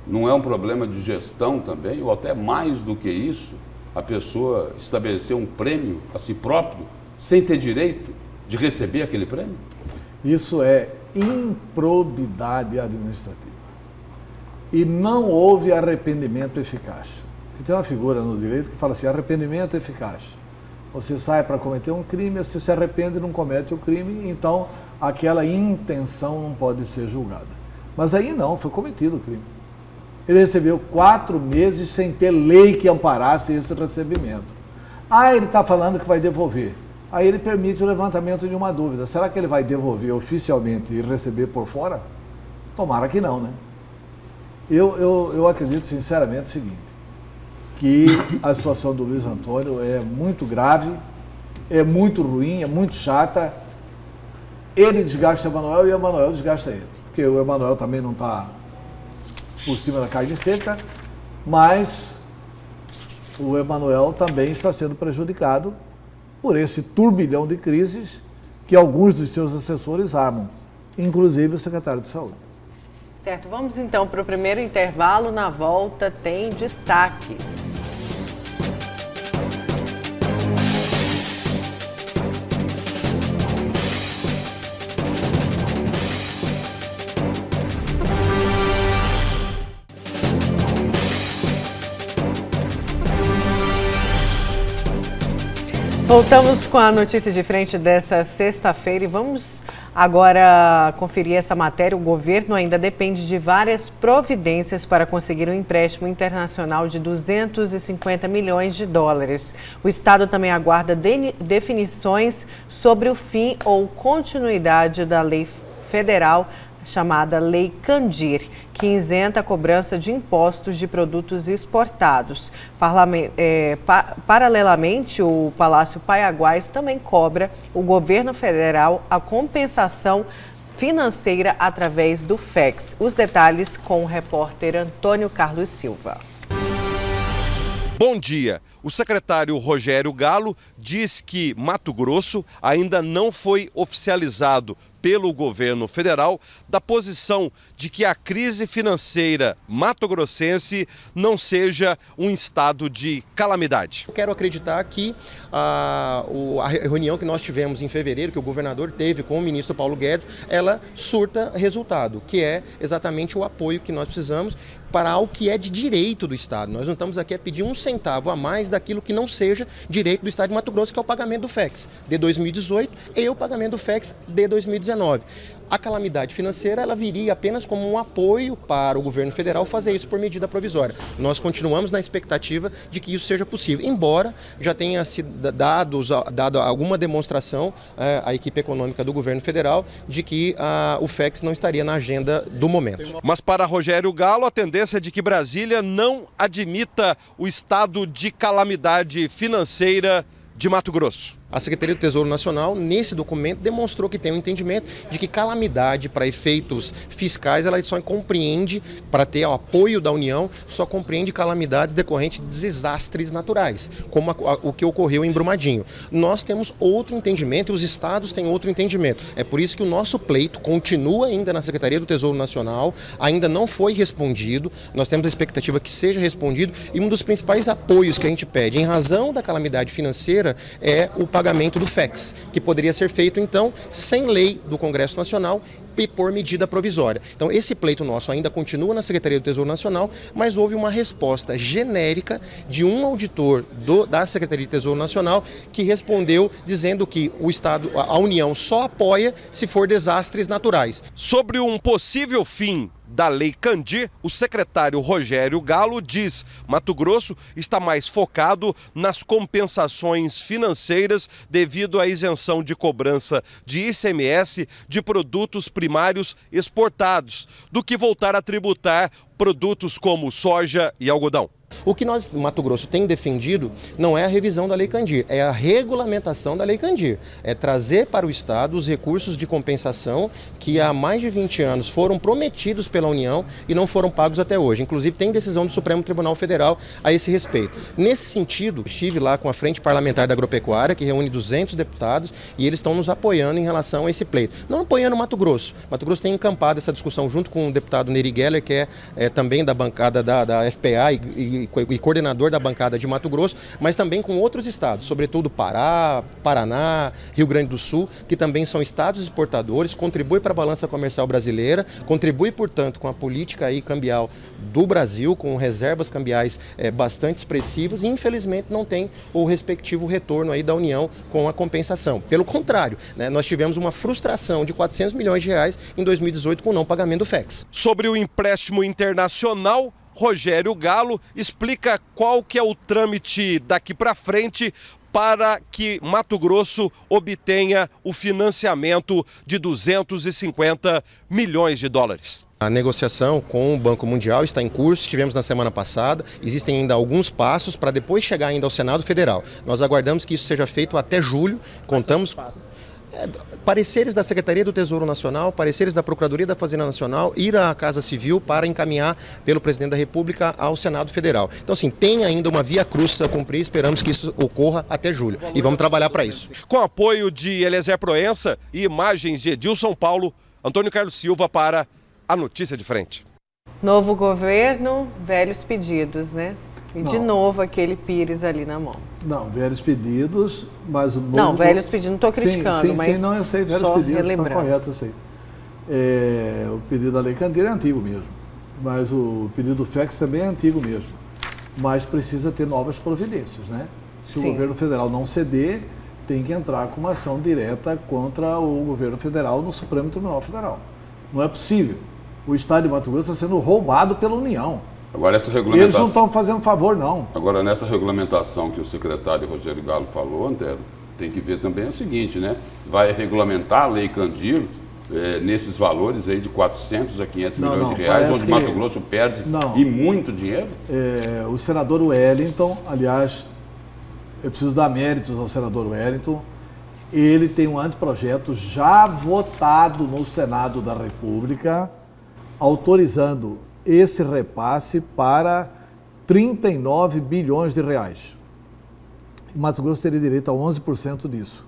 Não é um problema de gestão também, ou até mais do que isso, a pessoa estabelecer um prêmio a si próprio sem ter direito de receber aquele prêmio? Isso é improbidade administrativa. E não houve arrependimento eficaz. Porque tem uma figura no direito que fala assim, arrependimento eficaz. Você sai para cometer um crime, você se arrepende e não comete o crime, então aquela intenção não pode ser julgada. Mas aí não, foi cometido o crime. Ele recebeu 4 meses sem ter lei que amparasse esse recebimento. Ele está falando que vai devolver. Aí ele permite o levantamento de uma dúvida. Será que ele vai devolver oficialmente e receber por fora? Tomara que não, né? Eu acredito sinceramente o seguinte, que a situação do Luiz Antônio é muito grave, é muito ruim, é muito chata. Ele desgasta o Emanuel e o Emanuel desgasta ele. Porque o Emanuel também não está por cima da carne seca, mas o Emanuel também está sendo prejudicado por esse turbilhão de crises que alguns dos seus assessores armam, inclusive o secretário de Saúde. Certo, vamos então para o primeiro intervalo. Na volta tem destaques. Voltamos com a notícia de frente dessa sexta-feira e vamos agora conferir essa matéria. O governo ainda depende de várias providências para conseguir um empréstimo internacional de 250 milhões de dólares. O Estado também aguarda definições sobre o fim ou continuidade da lei federal chamada Lei Candir, que isenta a cobrança de impostos de produtos exportados. Paralelamente, o Palácio Paiaguás também cobra o governo federal a compensação financeira através do FEX. Os detalhes com o repórter Antônio Carlos Silva. Bom dia. O secretário Rogério Galo diz que Mato Grosso ainda não foi oficializado pelo governo federal da posição de que a crise financeira mato-grossense não seja um estado de calamidade. Eu quero acreditar que a reunião que nós tivemos em fevereiro, que o governador teve com o ministro Paulo Guedes, ela surta resultado, que é exatamente o apoio que nós precisamos para o que é de direito do Estado. Nós não estamos aqui a pedir um centavo a mais daquilo que não seja direito do Estado de Mato Grosso, que é o pagamento do FEX de 2018 e o pagamento do FEX de 2019. A calamidade financeira ela viria apenas como um apoio para o governo federal fazer isso por medida provisória. Nós continuamos na expectativa de que isso seja possível, embora já tenha sido dado alguma demonstração à equipe econômica do governo federal de que o FEX não estaria na agenda do momento. Mas para Rogério Galo, a tendência é de que Brasília não admita o estado de calamidade financeira de Mato Grosso. A Secretaria do Tesouro Nacional, nesse documento, demonstrou que tem um entendimento de que calamidade para efeitos fiscais, ela só compreende, para ter o apoio da União, só compreende calamidades decorrentes de desastres naturais, como o que ocorreu em Brumadinho. Nós temos outro entendimento e os estados têm outro entendimento. É por isso que o nosso pleito continua ainda na Secretaria do Tesouro Nacional, ainda não foi respondido, nós temos a expectativa que seja respondido e um dos principais apoios que a gente pede, em razão da calamidade financeira, é o pagamento do FEX, que poderia ser feito, então, sem lei do Congresso Nacional e por medida provisória. Então, esse pleito nosso ainda continua na Secretaria do Tesouro Nacional, mas houve uma resposta genérica de um auditor da Secretaria do Tesouro Nacional que respondeu dizendo que o Estado, a União só apoia se for desastres naturais. Sobre um possível fim da Lei Candir, o secretário Rogério Galo diz: Mato Grosso está mais focado nas compensações financeiras devido à isenção de cobrança de ICMS de produtos primários exportados, do que voltar a tributar produtos como soja e algodão. O que nós, Mato Grosso, tem defendido não é a revisão da Lei Candir, é a regulamentação da Lei Candir. É trazer para o Estado os recursos de compensação que há mais de 20 anos foram prometidos pela União e não foram pagos até hoje. Inclusive, tem decisão do Supremo Tribunal Federal a esse respeito. Nesse sentido, estive lá com a Frente Parlamentar da Agropecuária, que reúne 200 deputados, e eles estão nos apoiando em relação a esse pleito. Não apoiando o Mato Grosso. Mato Grosso tem encampado essa discussão junto com o deputado Neri Geller, que é também da bancada da FPA e coordenador da bancada de Mato Grosso, mas também com outros estados, sobretudo Pará, Paraná, Rio Grande do Sul, que também são estados exportadores, contribuem para a balança comercial brasileira, contribui, portanto, com a política aí cambial do Brasil, com reservas cambiais bastante expressivas e, infelizmente, não tem o respectivo retorno aí da União com a compensação. Pelo contrário, né, nós tivemos uma frustração de 400 milhões de reais em 2018 com o não pagamento do FEX. Sobre o empréstimo internacional, Rogério Galo explica qual que é o trâmite daqui para frente para que Mato Grosso obtenha o financiamento de 250 milhões de dólares. A negociação com o Banco Mundial está em curso, estivemos na semana passada, existem ainda alguns passos para depois chegar ainda ao Senado Federal. Nós aguardamos que isso seja feito até julho, contamos... Pareceres da Secretaria do Tesouro Nacional, pareceres da Procuradoria da Fazenda Nacional, ir à Casa Civil para encaminhar pelo Presidente da República ao Senado Federal. Então, assim, tem ainda uma via cruz a cumprir, esperamos que isso ocorra até julho e vamos trabalhar para isso. Com apoio de Eliezer Proença e imagens de Edilson Paulo, Antônio Carlos Silva para a Notícia de Frente. Novo governo, velhos pedidos, né? E de novo aquele Pires ali na mão. Não, velhos pedidos, mas o novo... Não, velhos pedidos, não estou criticando, mas sim, não, eu sei, velhos pedidos, está correto, eu sei. O pedido da Lei Candir é antigo mesmo, mas o pedido do FEX também é antigo mesmo. Mas precisa ter novas providências, né? Se o governo federal não ceder, tem que entrar com uma ação direta contra o governo federal no Supremo Tribunal Federal. Não é possível. O Estado de Mato Grosso está sendo roubado pela União. Agora, essa regulamentação... Eles não estão fazendo favor, não. Agora, nessa regulamentação que o secretário Rogério Galo falou, Antero, tem que ver também o seguinte, né? Vai regulamentar a Lei Candir nesses valores aí de 400 a 500 milhões de reais, onde Mato Grosso perde e muito dinheiro? O senador Wellington, aliás, eu preciso dar méritos ao senador Wellington, ele tem um anteprojeto já votado no Senado da República, autorizando esse repasse para 39 bilhões de reais. E Mato Grosso teria direito a 11% disso,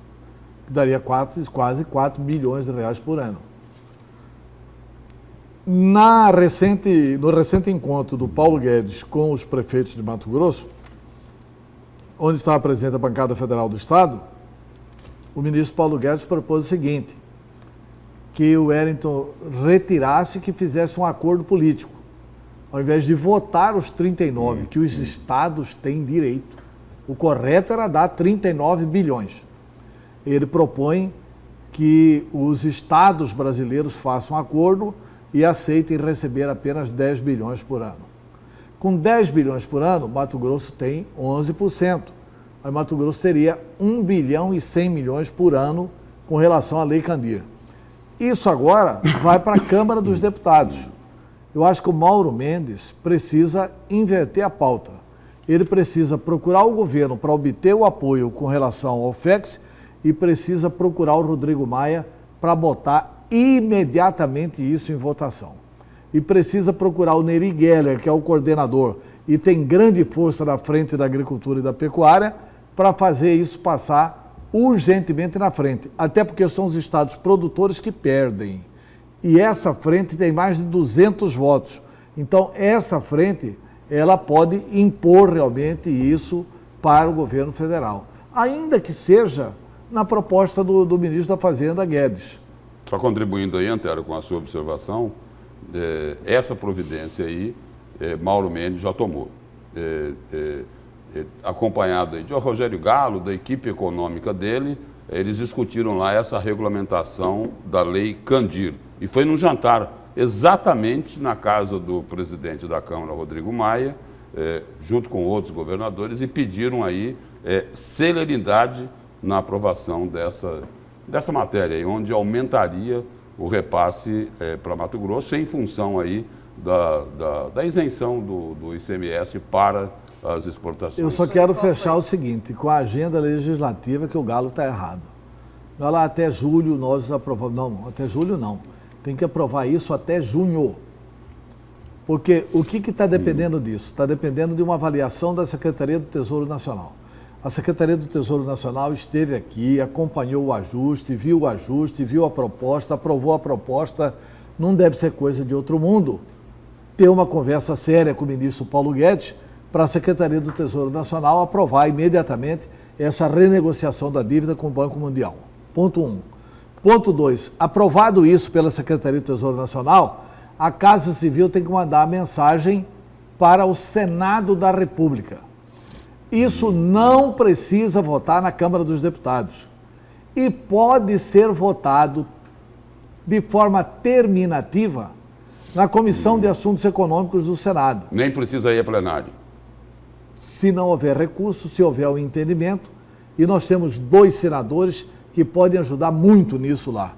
que daria quase 4 bilhões de reais por ano. No recente encontro do Paulo Guedes com os prefeitos de Mato Grosso, onde estava presente a bancada federal do Estado, o ministro Paulo Guedes propôs o seguinte, que o Wellington retirasse, que fizesse um acordo político. Ao invés de votar os 39 que os estados têm direito, o correto era dar 39 bilhões. Ele propõe que os estados brasileiros façam um acordo e aceitem receber apenas 10 bilhões por ano. Com 10 bilhões por ano, Mato Grosso tem 11%. Aí Mato Grosso teria 1 bilhão e 100 milhões por ano com relação à Lei Candir. Isso agora vai para a Câmara dos Deputados. Eu acho que o Mauro Mendes precisa inverter a pauta. Ele precisa procurar o governo para obter o apoio com relação ao FEX e precisa procurar o Rodrigo Maia para botar imediatamente isso em votação. E precisa procurar o Neri Geller, que é o coordenador e tem grande força na frente da agricultura e da pecuária, para fazer isso passar urgentemente na frente. Até porque são os estados produtores que perdem. E essa frente tem mais de 200 votos. Então, essa frente, ela pode impor realmente isso para o governo federal. Ainda que seja na proposta do ministro da Fazenda, Guedes. Só contribuindo aí, Antero, com a sua observação, essa providência aí, Mauro Mendes já tomou. Acompanhado aí de Rogério Galo, da equipe econômica dele, eles discutiram lá essa regulamentação da Lei Candir. E foi num jantar, exatamente na casa do presidente da Câmara, Rodrigo Maia, junto com outros governadores, e pediram aí celeridade na aprovação dessa matéria, aí, onde aumentaria o repasse para Mato Grosso, em função aí da isenção do ICMS para as exportações. Eu só quero fechar o seguinte, com a agenda legislativa que o Galo está errado. Vai lá, até julho nós aprovamos. Não, até julho não. Tem que aprovar isso até junho. Porque o que está dependendo disso? Está dependendo de uma avaliação da Secretaria do Tesouro Nacional. A Secretaria do Tesouro Nacional esteve aqui, acompanhou o ajuste, viu a proposta, aprovou a proposta. Não deve ser coisa de outro mundo ter uma conversa séria com o ministro Paulo Guedes para a Secretaria do Tesouro Nacional aprovar imediatamente essa renegociação da dívida com o Banco Mundial. Ponto 1. Ponto 2. Aprovado isso pela Secretaria do Tesouro Nacional, a Casa Civil tem que mandar a mensagem para o Senado da República. Isso não precisa votar na Câmara dos Deputados e pode ser votado de forma terminativa na Comissão de Assuntos Econômicos do Senado. Nem precisa ir a plenário. Se não houver recurso, se houver um entendimento, e nós temos 2 senadores que podem ajudar muito nisso lá.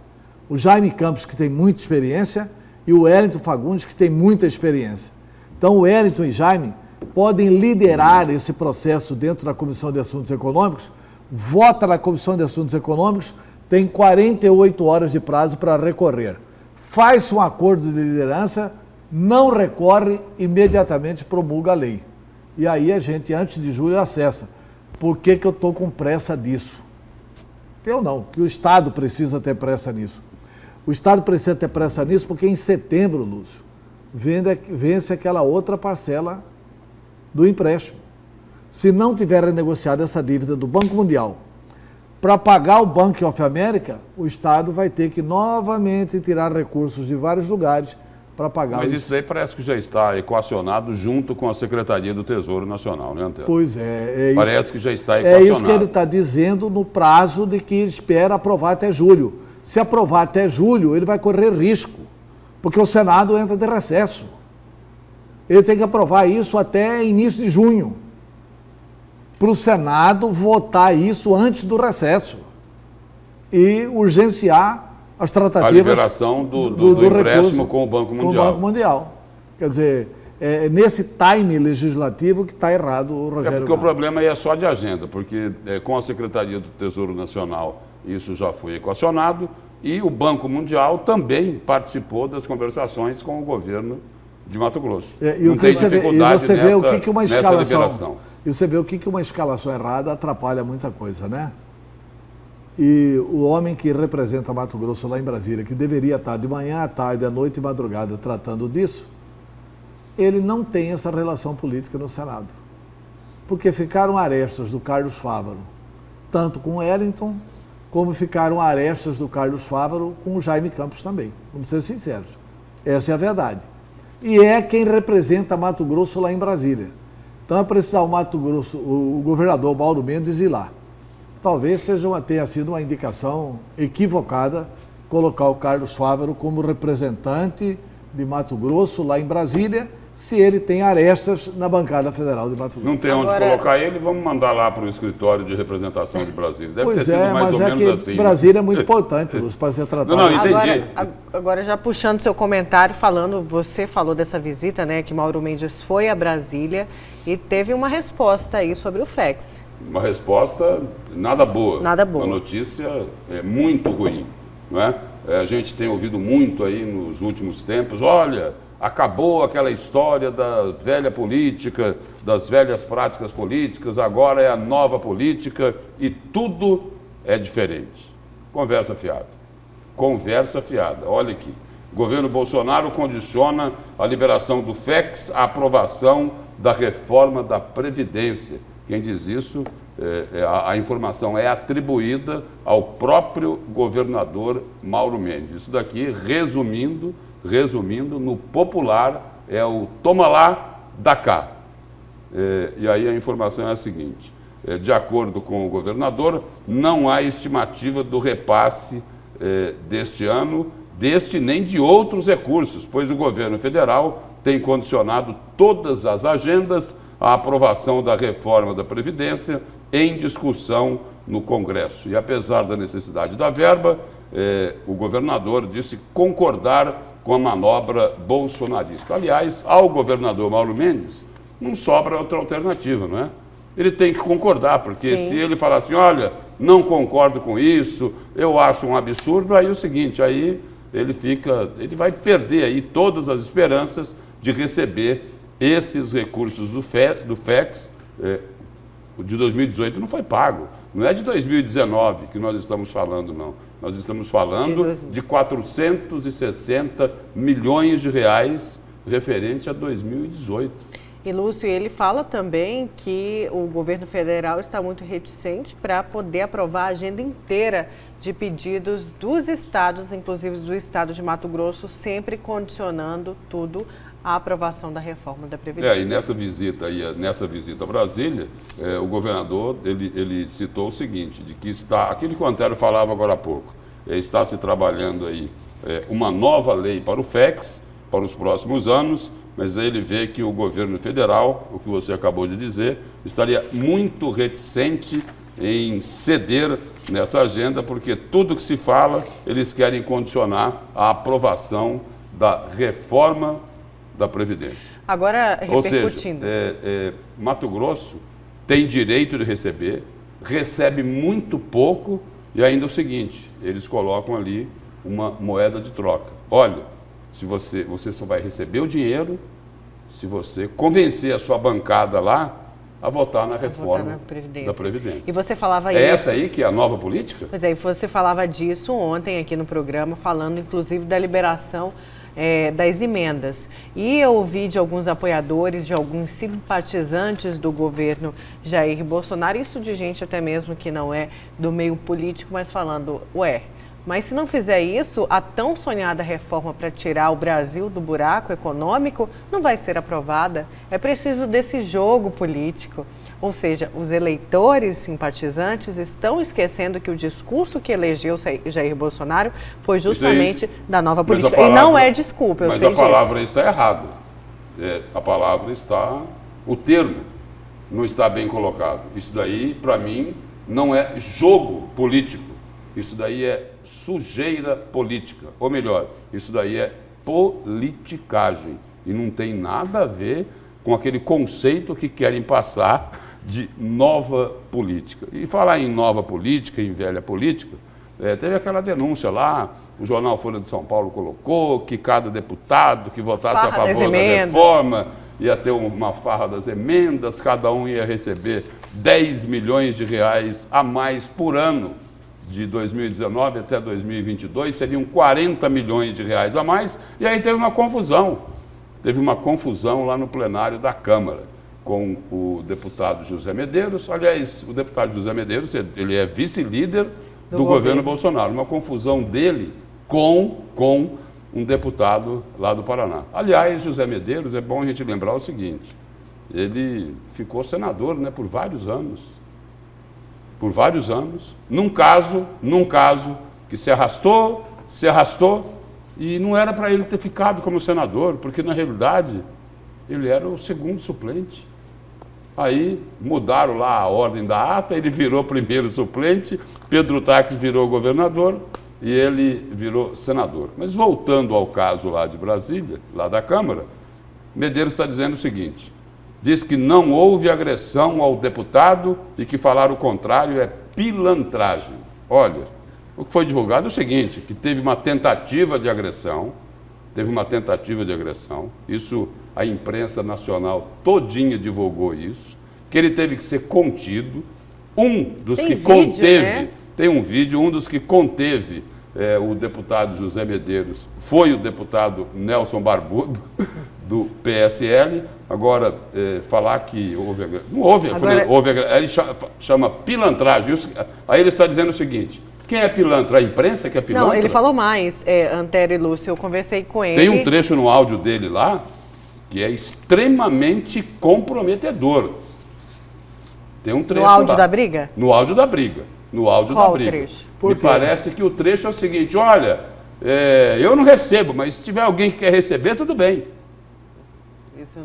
O Jaime Campos, que tem muita experiência, e o Wellington Fagundes, que tem muita experiência. Então, o Wellington e Jaime podem liderar esse processo dentro da Comissão de Assuntos Econômicos, vota na Comissão de Assuntos Econômicos, tem 48 horas de prazo para recorrer. Faz um acordo de liderança, não recorre, imediatamente promulga a lei. E aí a gente, antes de julho, acessa. Por que eu estou com pressa disso? Eu não, que o Estado precisa ter pressa nisso. O Estado precisa ter pressa nisso porque em setembro, Lúcio, vence aquela outra parcela do empréstimo. Se não tiver renegociado essa dívida do Banco Mundial para pagar o Bank of America, o Estado vai ter que novamente tirar recursos de vários lugares para pagar. Mas isso daí parece que já está equacionado junto com a Secretaria do Tesouro Nacional, né, Antero? Pois é. Parece que já está equacionado. É isso que ele está dizendo no prazo de que espera aprovar até julho. Se aprovar até julho, ele vai correr risco, porque o Senado entra de recesso. Ele tem que aprovar isso até início de junho, para o Senado votar isso antes do recesso e urgenciar as tratativas... A liberação do empréstimo com o Banco Mundial. Com o Banco Mundial. Quer dizer, é nesse time legislativo que está errado o Rogério porque Galo. O problema aí é só de agenda, porque com a Secretaria do Tesouro Nacional isso já foi equacionado e o Banco Mundial também participou das conversações com o governo de Mato Grosso. Não tem dificuldade nessa liberação. E você vê o que uma escalação errada atrapalha muita coisa, né? E o homem que representa Mato Grosso lá em Brasília, que deveria estar de manhã à tarde, à noite e madrugada tratando disso, ele não tem essa relação política no Senado. Porque ficaram arestas do Carlos Fávaro, tanto com o Wellington, como ficaram arestas do Carlos Fávaro com o Jaime Campos também. Vamos ser sinceros. Essa é a verdade. E é quem representa Mato Grosso lá em Brasília. Então é precisar o governador Mauro Mendes ir lá. Talvez tenha sido uma indicação equivocada colocar o Carlos Fávaro como representante de Mato Grosso lá em Brasília, se ele tem arestas na bancada federal de Mato Grosso. Não tem onde colocar ele, vamos mandar lá para o escritório de representação de Brasília. Deve ter sido mais ou menos assim. Brasília é muito importante, Lúcio, para ser tratado. Não, entendi. Agora, já puxando seu comentário, você falou dessa visita, né, que Mauro Mendes foi a Brasília e teve uma resposta aí sobre o FEX. Uma resposta nada boa. Nada boa. Uma notícia muito ruim, não é? A gente tem ouvido muito aí nos últimos tempos, olha, acabou aquela história da velha política, das velhas práticas políticas, agora é a nova política e tudo é diferente. Conversa fiada. Conversa fiada. Olha aqui. O governo Bolsonaro condiciona a liberação do FEX à aprovação da reforma da Previdência. Quem diz isso, a informação é atribuída ao próprio governador Mauro Mendes. Isso daqui, resumindo, no popular, é o toma lá, dá cá. E aí a informação é a seguinte, de acordo com o governador, não há estimativa do repasse deste ano, deste nem de outros recursos, pois o governo federal tem condicionado todas as agendas à aprovação da reforma da Previdência em discussão no Congresso. E apesar da necessidade da verba, o governador disse concordar com a manobra bolsonarista. Aliás, ao governador Mauro Mendes, não sobra outra alternativa, não é? Ele tem que concordar, porque Sim. se ele falar assim, olha, não concordo com isso, eu acho um absurdo, aí é o seguinte, aí ele vai perder aí todas as esperanças de receber esses recursos do FEX. De 2018 não foi pago, não é de 2019 que nós estamos falando, não. Nós estamos falando de 460 milhões de reais referente a 2018. E, Lúcio, ele fala também que o governo federal está muito reticente para poder aprovar a agenda inteira de pedidos dos estados, inclusive do estado de Mato Grosso, sempre condicionando tudo à aprovação da reforma da Previdência. E nessa visita a Brasília, o governador ele citou o seguinte, de que aquilo que o Antero falava agora há pouco, está se trabalhando aí uma nova lei para o FEX, para os próximos anos, mas aí ele vê que o governo federal, o que você acabou de dizer, estaria muito reticente em ceder nessa agenda, porque tudo que se fala, eles querem condicionar a aprovação da reforma da Previdência. Agora, Ou repercutindo. seja, Mato Grosso tem direito de receber, recebe muito pouco, e ainda o seguinte, eles colocam ali uma moeda de troca. Olha, se você só vai receber o dinheiro se você convencer a sua bancada lá a votar na reforma da Previdência. E você falava isso. É isso. essa aí que é a nova política? Pois é, e você falava disso ontem aqui no programa, falando inclusive da liberação das emendas. E eu ouvi de alguns apoiadores, de alguns simpatizantes do governo Jair Bolsonaro, isso de gente até mesmo que não é do meio político, mas falando, mas se não fizer isso, a tão sonhada reforma para tirar o Brasil do buraco econômico não vai ser aprovada. É preciso desse jogo político. Ou seja, os eleitores simpatizantes estão esquecendo que o discurso que elegeu Jair Bolsonaro foi justamente da nova política. E não é desculpa, eu sei disso. Mas a palavra está errada. A palavra está... O termo não está bem colocado. Isso daí, para mim, não é jogo político. Isso daí é sujeira política, ou melhor, isso daí é politicagem e não tem nada a ver com aquele conceito que querem passar de nova política. E falar em nova política, em velha política, teve aquela denúncia lá, o jornal Folha de São Paulo colocou que cada deputado que votasse a favor da reforma ia ter uma farra das emendas, cada um ia receber 10 milhões de reais a mais por ano. De 2019 até 2022, seriam 40 milhões de reais a mais, e aí teve uma confusão. Teve uma confusão lá no plenário da Câmara, com o deputado José Medeiros. Aliás, o deputado José Medeiros, ele é vice-líder do governo Bolsonaro. Uma confusão dele com um deputado lá do Paraná. Aliás, José Medeiros, é bom a gente lembrar o seguinte, ele ficou senador, por vários anos. Num caso que se arrastou, e não era para ele ter ficado como senador, porque na realidade ele era o segundo suplente. Aí mudaram lá a ordem da ata, ele virou primeiro suplente, Pedro Taques virou governador e ele virou senador. Mas voltando ao caso lá de Brasília, lá da Câmara, Medeiros está dizendo o seguinte, diz que não houve agressão ao deputado e que falar o contrário é pilantragem. Olha, o que foi divulgado é o seguinte, que teve uma tentativa de agressão, isso a imprensa nacional todinha divulgou isso, que ele teve que ser contido, tem um vídeo, um dos que conteve o deputado José Medeiros foi o deputado Nelson Barbudo, do PSL. Agora, falar que não houve, ele chama pilantragem. Aí ele está dizendo o seguinte, quem é pilantra? A imprensa que é pilantra? Não, ele falou mais, Antero e Lúcio, eu conversei com ele. Tem um trecho no áudio dele lá que é extremamente comprometedor. Tem um trecho no áudio da briga? No áudio da briga. Qual trecho? Me parece que o trecho é o seguinte, olha, eu não recebo, mas se tiver alguém que quer receber, tudo bem. Isso...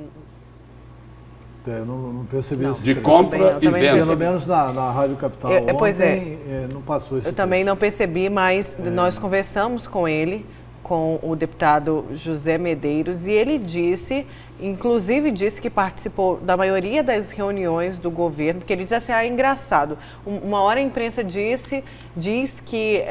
Eu não percebi esse de compra e venda. Pelo menos na Rádio Capital ontem, não passou esse Eu também não percebi, mas nós conversamos com ele, com o deputado José Medeiros, e ele disse inclusive disse que participou da maioria das reuniões do governo, porque ele diz assim, é engraçado, uma hora a imprensa diz que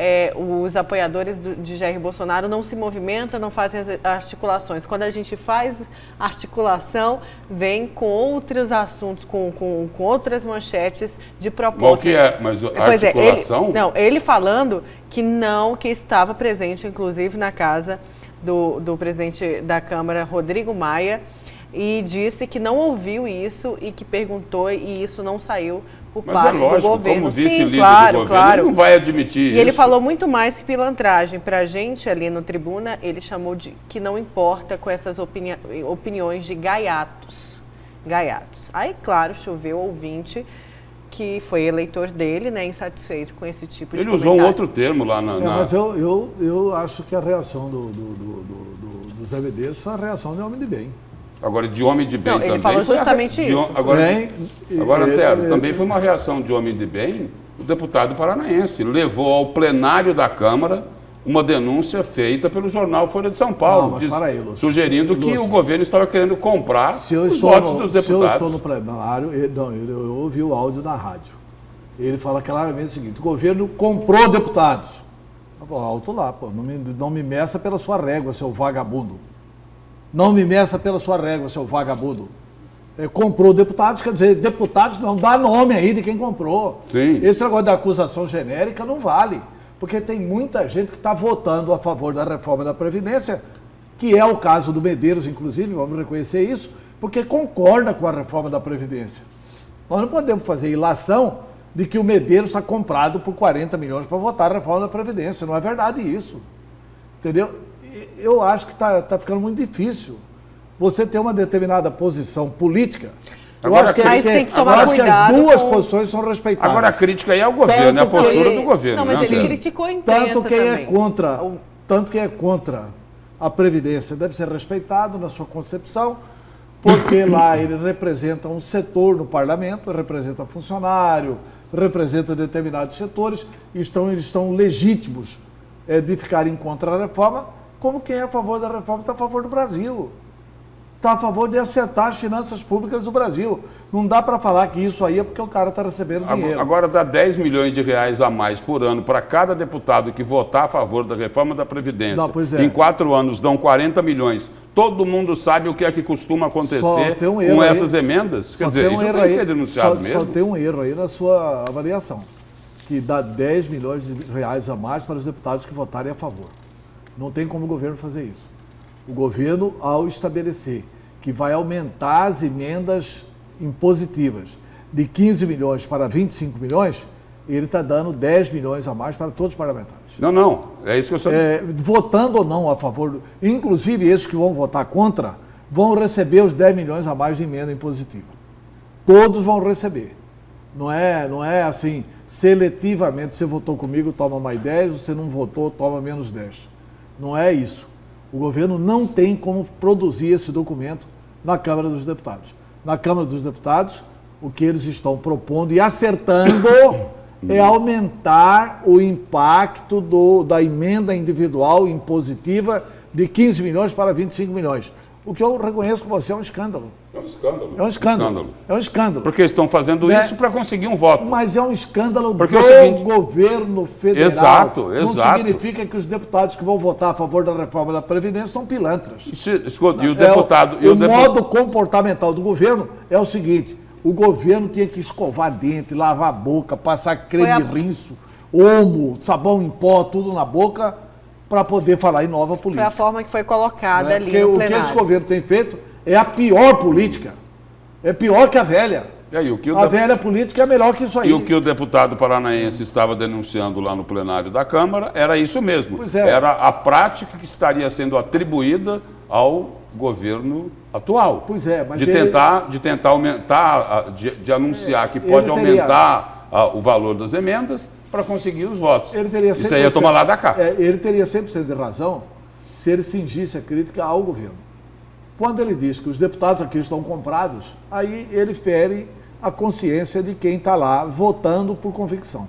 os apoiadores de Jair Bolsonaro não se movimentam, não fazem as articulações. Quando a gente faz articulação, vem com outros assuntos, com outras manchetes de propostas. Mas o que é? Mas a articulação? Ele falando que estava presente, inclusive, na casa do presidente da Câmara, Rodrigo Maia, e disse que não ouviu isso e que perguntou e isso não saiu por parte do governo. Como vice-líder do governo, ele não vai admitir isso. E ele falou muito mais que pilantragem. Para a gente ali no Tribuna, ele chamou de que não importa com essas opiniões de gaiatos. Aí, claro, choveu ouvinte que foi eleitor dele, né, insatisfeito com esse tipo de Ele comentário. usou um outro termo lá na... Mas eu acho que a reação do Zé Medeiros foi a reação de homem de bem. Agora, de homem de bem também... Ele falou justamente isso. Agora, Antero, também foi uma reação de homem de bem o deputado paranaense. Levou ao plenário da Câmara uma denúncia feita pelo jornal Folha de São Paulo, sugerindo que o governo estava querendo comprar os votos dos deputados. Se eu estou no plenário, eu ouvi o áudio na rádio. Ele fala claramente o seguinte, o governo comprou deputados. Eu falo, alto lá, pô, não me meça pela sua régua, seu vagabundo. Não me meça pela sua régua, seu vagabundo. Comprou deputados, quer dizer, deputados não dá nome aí de quem comprou. Sim. Esse negócio da acusação genérica não vale. Porque tem muita gente que está votando a favor da reforma da Previdência, que é o caso do Medeiros, inclusive, vamos reconhecer isso, porque concorda com a reforma da Previdência. Nós não podemos fazer ilação de que o Medeiros está comprado por 40 milhões para votar a reforma da Previdência. Não é verdade isso. Entendeu? Eu acho que está ficando muito difícil você ter uma determinada posição política. Agora, tem que tomar cuidado. As duas posições são respeitadas. Agora, a crítica aí é o governo, é a postura do governo. Não, mas ele criticou a imprensa Tanto quem é contra a Previdência deve ser respeitado na sua concepção, porque lá ele representa um setor no parlamento, representa funcionário, representa determinados setores, eles estão legítimos de ficarem contra a reforma, como quem é a favor da reforma está a favor do Brasil. Está a favor de acertar as finanças públicas do Brasil. Não dá para falar que isso aí é porque o cara está recebendo dinheiro. Agora dá 10 milhões de reais a mais por ano para cada deputado que votar a favor da reforma da Previdência. Não, pois é. Em 4 anos dão 40 milhões. Todo mundo sabe o que é que costuma acontecer com essas emendas. Quer dizer, isso tem que ser denunciado mesmo. Só tem um erro aí na sua avaliação, que dá 10 milhões de reais a mais para os deputados que votarem a favor. Não tem como o governo fazer isso. O governo, ao estabelecer que vai aumentar as emendas impositivas de 15 milhões para 25 milhões, ele está dando 10 milhões a mais para todos os parlamentares. Não, é isso que eu estou dizendo. Votando ou não a favor, inclusive esses que vão votar contra, vão receber os 10 milhões a mais de emenda impositiva. Todos vão receber. Não é assim, seletivamente, você votou comigo, toma mais 10, você não votou, toma menos 10. Não é isso. O governo não tem como produzir esse documento na Câmara dos Deputados. Na Câmara dos Deputados, o que eles estão propondo e acertando é aumentar o impacto da emenda individual impositiva de 15 milhões para 25 milhões. O que eu reconheço com você é um escândalo. É um escândalo. É um escândalo. É um escândalo. Porque eles estão fazendo isso para conseguir um voto. Mas é um escândalo porque do governo federal. Exato. Não significa que os deputados que vão votar a favor da reforma da Previdência são pilantras. Escuta, e o deputado... O modo comportamental do governo é o seguinte, o governo tinha que escovar dente, lavar a boca, passar creme rinço, omo, sabão em pó, tudo na boca, para poder falar em nova política. Foi a forma que foi colocada ali no plenário. O que esse governo tem feito é a pior política. É pior que a velha. A velha política é melhor que isso aí. E o que o deputado paranaense estava denunciando lá no plenário da Câmara era isso mesmo. Pois é. Era a prática que estaria sendo atribuída ao governo atual. Pois é, mas de tentar aumentar, de anunciar que pode aumentar o valor das emendas para conseguir os votos. Isso aí é tomar lá da cá. Ele teria 100% de razão se ele cingisse a crítica ao governo. Quando ele diz que os deputados aqui estão comprados, aí ele fere a consciência de quem está lá votando por convicção.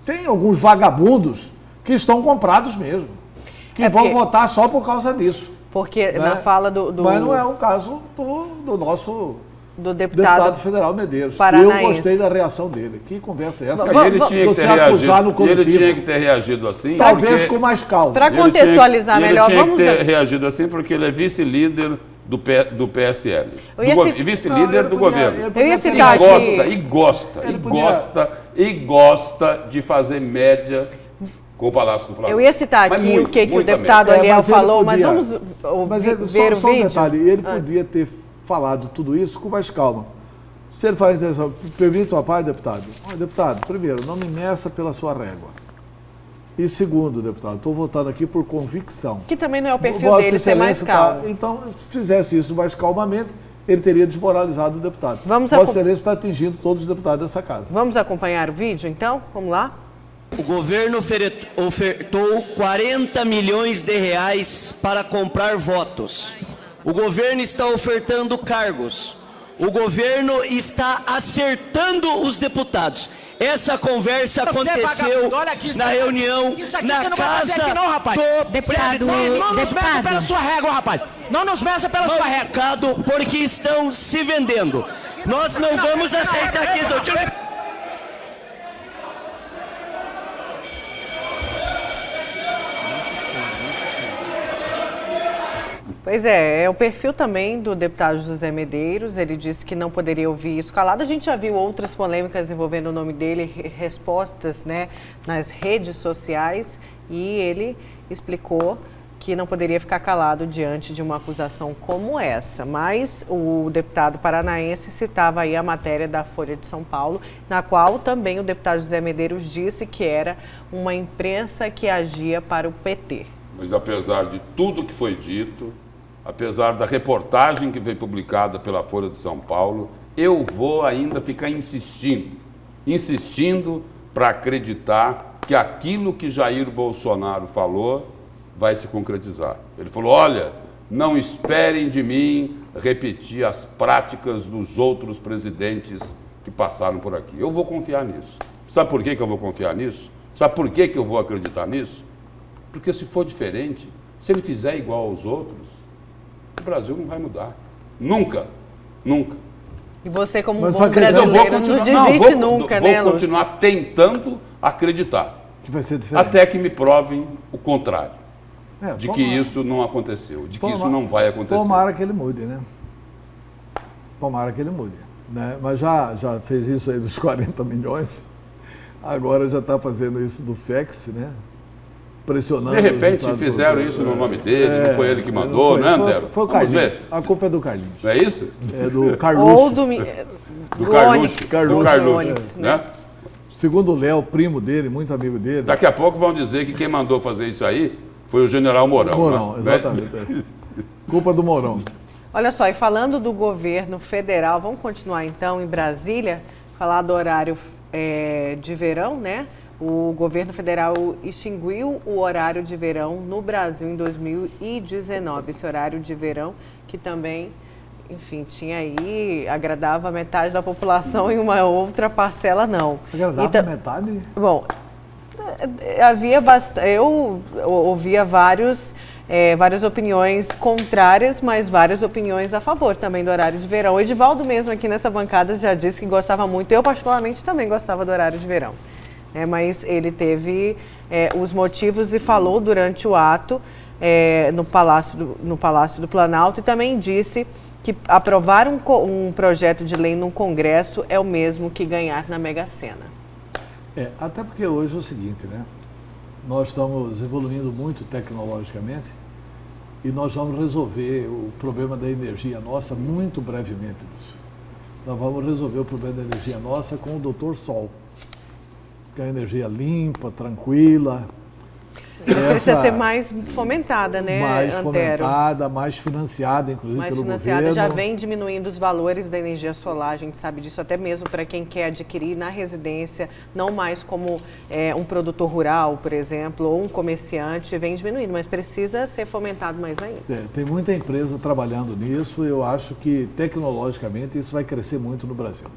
Tem alguns vagabundos que estão comprados mesmo, que vão votar só por causa disso. Porque né? na fala do Mas não é o caso do nosso do deputado deputado federal Medeiros. paranaense. Eu gostei da reação dele. Que conversa é essa? Vamos- Ele tinha que Você ter acusar reagido. no E ele coletivo. tinha que ter reagido assim. Talvez porque com mais calma. Para ele tinha- contextualizar e ele melhor, tinha vamos que ter reagido assim porque ele é vice-líder do PSL. Eu ia E cit- vice-líder Não, ele do podia- governo. ele podia Eu ia ter- citar E gosta de fazer média com o Palácio do Planalto. Eu ia citar Mas aqui muito, o que o muita deputado média. Aliel mas ele falou, mas podia- vamos Mas ouvir, ele, ver o só um vídeo. detalhe, ele podia ter falado tudo isso com mais calma. Se ele fala assim, permite uma paz, deputado? Olha, deputado, primeiro, não me meça pela sua régua. E segundo, deputado, estou votando aqui por convicção. Que também não é o perfil Vossa dele, ser mais Excelência tá- calmo. Então, se fizesse isso mais calmamente, ele teria desmoralizado o deputado. Vamos Vossa acom- Excelência está atingindo todos os deputados dessa casa. Vamos acompanhar o vídeo, então? Vamos lá? O governo ofertou 40 milhões de reais para comprar votos. O governo está ofertando cargos. O governo está acertando os deputados. Essa conversa aconteceu na reunião na casa do Deputado, não nos meça pela sua régua, rapaz. Não nos meça pela sua régua. mercado porque estão se vendendo. Nós não vamos aceitar aqui. Pois é o perfil também do deputado José Medeiros. Ele disse que não poderia ouvir isso calado. A gente já viu outras polêmicas envolvendo o nome dele, respostas, né, nas redes sociais, e ele explicou que não poderia ficar calado diante de uma acusação como essa. Mas o deputado paranaense citava aí a matéria da Folha de São Paulo, na qual também o deputado José Medeiros disse que era uma imprensa que agia para o PT. Mas apesar de tudo que foi dito, apesar da reportagem que foi publicada pela Folha de São Paulo, eu vou ainda ficar insistindo para acreditar que aquilo que Jair Bolsonaro falou vai se concretizar. Ele falou, olha, não esperem de mim repetir as práticas dos outros presidentes que passaram por aqui. Eu vou confiar nisso. Sabe por que eu vou confiar nisso? Sabe por que eu vou acreditar nisso? Porque se for diferente, se ele fizer igual aos outros, o Brasil não vai mudar. Nunca. Nunca. E você, como Mas bom só que eu vou brasileiro, não desiste nunca, né, Vou Lúcio? continuar tentando acreditar. Que vai ser diferente. Até que me provem o contrário. De que tomara. isso não aconteceu. De que Tomara. isso não vai acontecer. Tomara que ele mude, né? Tomara que ele mude. Né? Mas já fez isso aí dos 40 milhões. Agora já está fazendo isso do FEX, né? Pressionando. De repente os Estados fizeram Unidos. isso no nome dele, não foi ele que mandou, né, Antero? Foi o Vamos Carlinhos. ver. A culpa é do Carlinhos. Não é isso? É do Carluxo. Ou do Do Onix. Carluxo. Do Carluxo, Onix, né? Segundo o Léo, primo dele, muito amigo dele. Daqui a pouco vão dizer que quem mandou fazer isso aí foi o general Mourão. Mourão, né? exatamente. É. Culpa do Mourão. Olha só, e falando do governo federal, vamos continuar então em Brasília, falar do horário de verão, né? O governo federal extinguiu o horário de verão no Brasil em 2019. Esse horário de verão que também, enfim, tinha aí, agradava metade da população e uma outra parcela não. Agradava metade? Bom, havia eu ouvia várias opiniões contrárias, mas várias opiniões a favor também do horário de verão. O Edivaldo mesmo aqui nessa bancada já disse que gostava muito. Eu particularmente também gostava do horário de verão. Mas ele teve os motivos e falou durante o ato no Palácio do Planalto, e também disse que aprovar um projeto de lei no Congresso é o mesmo que ganhar na Mega Sena. Até porque hoje é o seguinte, né? Nós estamos evoluindo muito tecnologicamente e nós vamos resolver o problema da energia nossa muito brevemente. Nós vamos resolver o problema da energia nossa com o Dr. Sol, que é uma energia limpa, tranquila. Mas precisa ser mais fomentada, né, mais Antero? fomentada, mais financiada, inclusive, Mais pelo financiada, governo. já vem diminuindo os valores da energia solar, a gente sabe disso, até mesmo para quem quer adquirir na residência, não mais como um produtor rural, por exemplo, ou um comerciante, vem diminuindo, mas precisa ser fomentado mais ainda. Tem muita empresa trabalhando nisso, eu acho que tecnologicamente isso vai crescer muito no Brasil.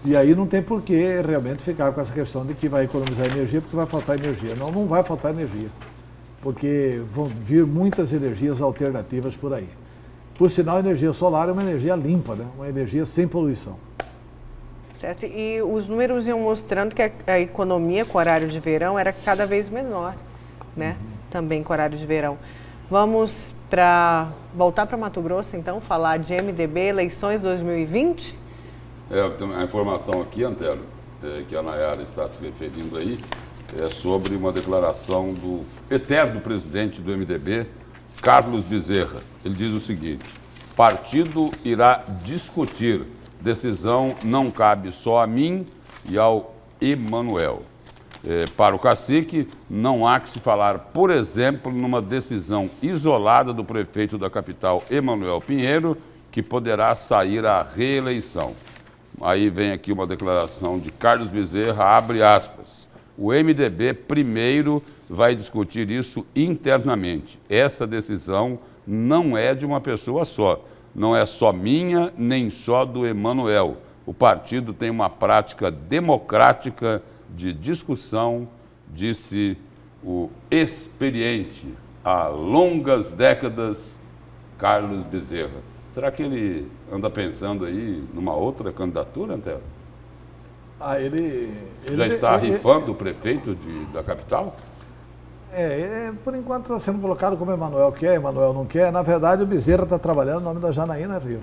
E aí não tem por que realmente ficar com essa questão de que vai economizar energia porque vai faltar energia. Não vai faltar energia. porque vão vir muitas energias alternativas por aí. Por sinal, a energia solar é uma energia limpa, né? Uma energia sem poluição. Certo? E os números iam mostrando que a economia com horário de verão era cada vez menor, né? Também com horário de verão. Vamos voltar para Mato Grosso, então, falar de MDB, eleições 2020? A informação aqui, Antero, que a Nayara está se referindo aí, é sobre uma declaração do eterno presidente do MDB, Carlos Bezerra. Ele diz o seguinte: partido irá discutir, decisão não cabe só a mim e ao Emanuel. Para o cacique, não há que se falar, por exemplo, numa decisão isolada do prefeito da capital, Emanuel Pinheiro, que poderá sair à reeleição. Aí vem aqui uma declaração de Carlos Bezerra, abre aspas. O MDB primeiro vai discutir isso internamente. Essa decisão não é de uma pessoa só. Não é só minha, nem só do Emanuel. O partido tem uma prática democrática de discussão, disse o experiente, há longas décadas, Carlos Bezerra. Será que ele anda pensando aí numa outra candidatura, Antero? Ele já está rifando o prefeito da capital? Por enquanto está sendo colocado como Emanuel quer, Emanuel não quer. Na verdade, o Bezerra está trabalhando no nome da Janaína Riva.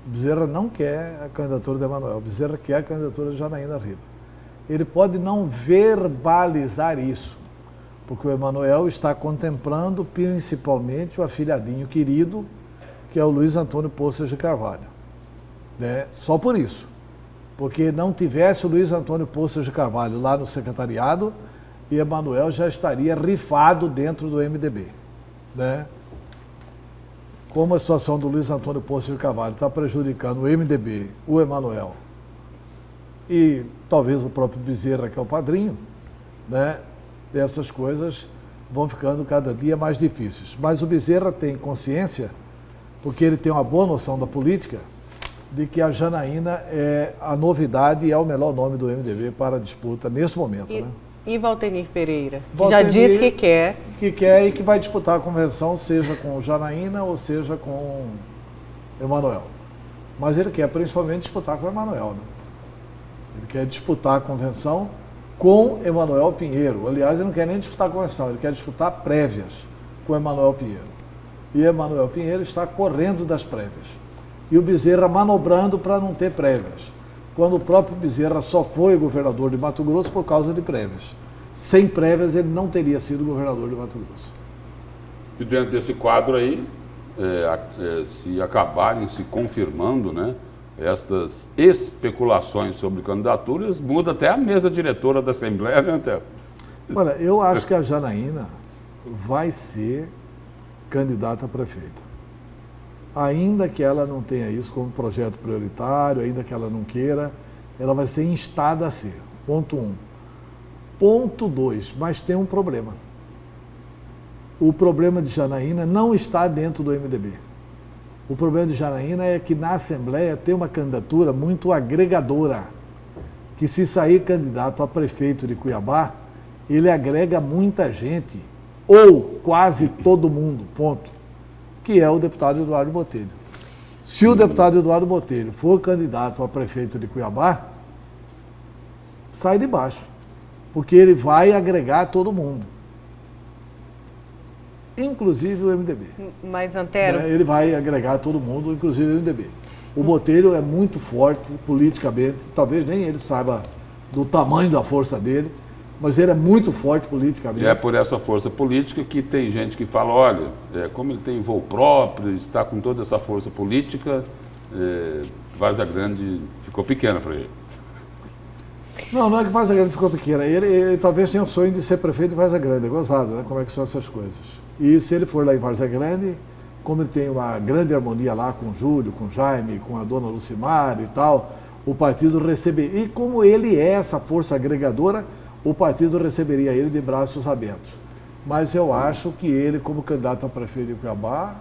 O Bezerra não quer a candidatura de Emanuel, o Bezerra quer a candidatura de Janaína Riva. Ele pode não verbalizar isso, porque o Emanuel está contemplando principalmente o afilhadinho querido, que é o Luiz Antônio Poças de Carvalho. Né? Só por isso. Porque não tivesse o Luiz Antônio Poças de Carvalho lá no secretariado, e Emanuel já estaria rifado dentro do MDB. Né? Como a situação do Luiz Antônio Poças de Carvalho está prejudicando o MDB, o Emanuel, e talvez o próprio Bezerra, que é o padrinho, né? Essas coisas vão ficando cada dia mais difíceis. Mas o Bezerra tem consciência, porque ele tem uma boa noção da política, de que a Janaína é a novidade e é o melhor nome do MDB para a disputa nesse momento. Né? E Valtenir Pereira, que já disse que quer. Que quer e que vai disputar a convenção, seja com Janaína ou seja com Emanuel. Mas ele quer principalmente disputar com Emanuel. Né? Ele quer disputar a convenção com Emanuel Pinheiro. Aliás, ele não quer nem disputar a convenção, ele quer disputar prévias com Emanuel Pinheiro. E Emanuel Pinheiro está correndo das prévias. E o Bezerra manobrando para não ter prévias. Quando o próprio Bezerra só foi governador de Mato Grosso por causa de prévias. Sem prévias, ele não teria sido governador de Mato Grosso. E dentro desse quadro aí, se acabarem se confirmando, né, estas especulações sobre candidaturas, muda até a mesa diretora da Assembleia, né, Antero? Olha, eu acho que a Janaína vai ser candidata a prefeita. Ainda que ela não tenha isso como projeto prioritário, ainda que ela não queira, ela vai ser instada a ser. Ponto 1. Ponto 2, mas tem um problema. O problema de Janaína não está dentro do MDB. O problema de Janaína é que na Assembleia tem uma candidatura muito agregadora, que se sair candidato a prefeito de Cuiabá, ele agrega muita gente, ou quase todo mundo, ponto, que é o deputado Eduardo Botelho. Se o deputado Eduardo Botelho for candidato a prefeito de Cuiabá, sai de baixo, porque ele vai agregar todo mundo. Inclusive o MDB. Mas, Antero... Ele vai agregar todo mundo, inclusive o MDB. O Botelho é muito forte politicamente, talvez nem ele saiba do tamanho da força dele, mas ele é muito forte politicamente. E é por essa força política que tem gente que fala, olha, como ele tem voo próprio, está com toda essa força política, Várzea Grande ficou pequena para ele. Não é que Várzea Grande ficou pequena. Ele talvez tenha o sonho de ser prefeito de Várzea Grande, é gozado, né? Como é que são essas coisas. E se ele for lá em Várzea Grande, como ele tem uma grande harmonia lá com o Júlio, com o Jaime, com a dona Lucimar e tal, o partido receberia. E como ele é essa força agregadora, o partido receberia ele de braços abertos. Mas eu acho que ele, como candidato a prefeito de Cuiabá,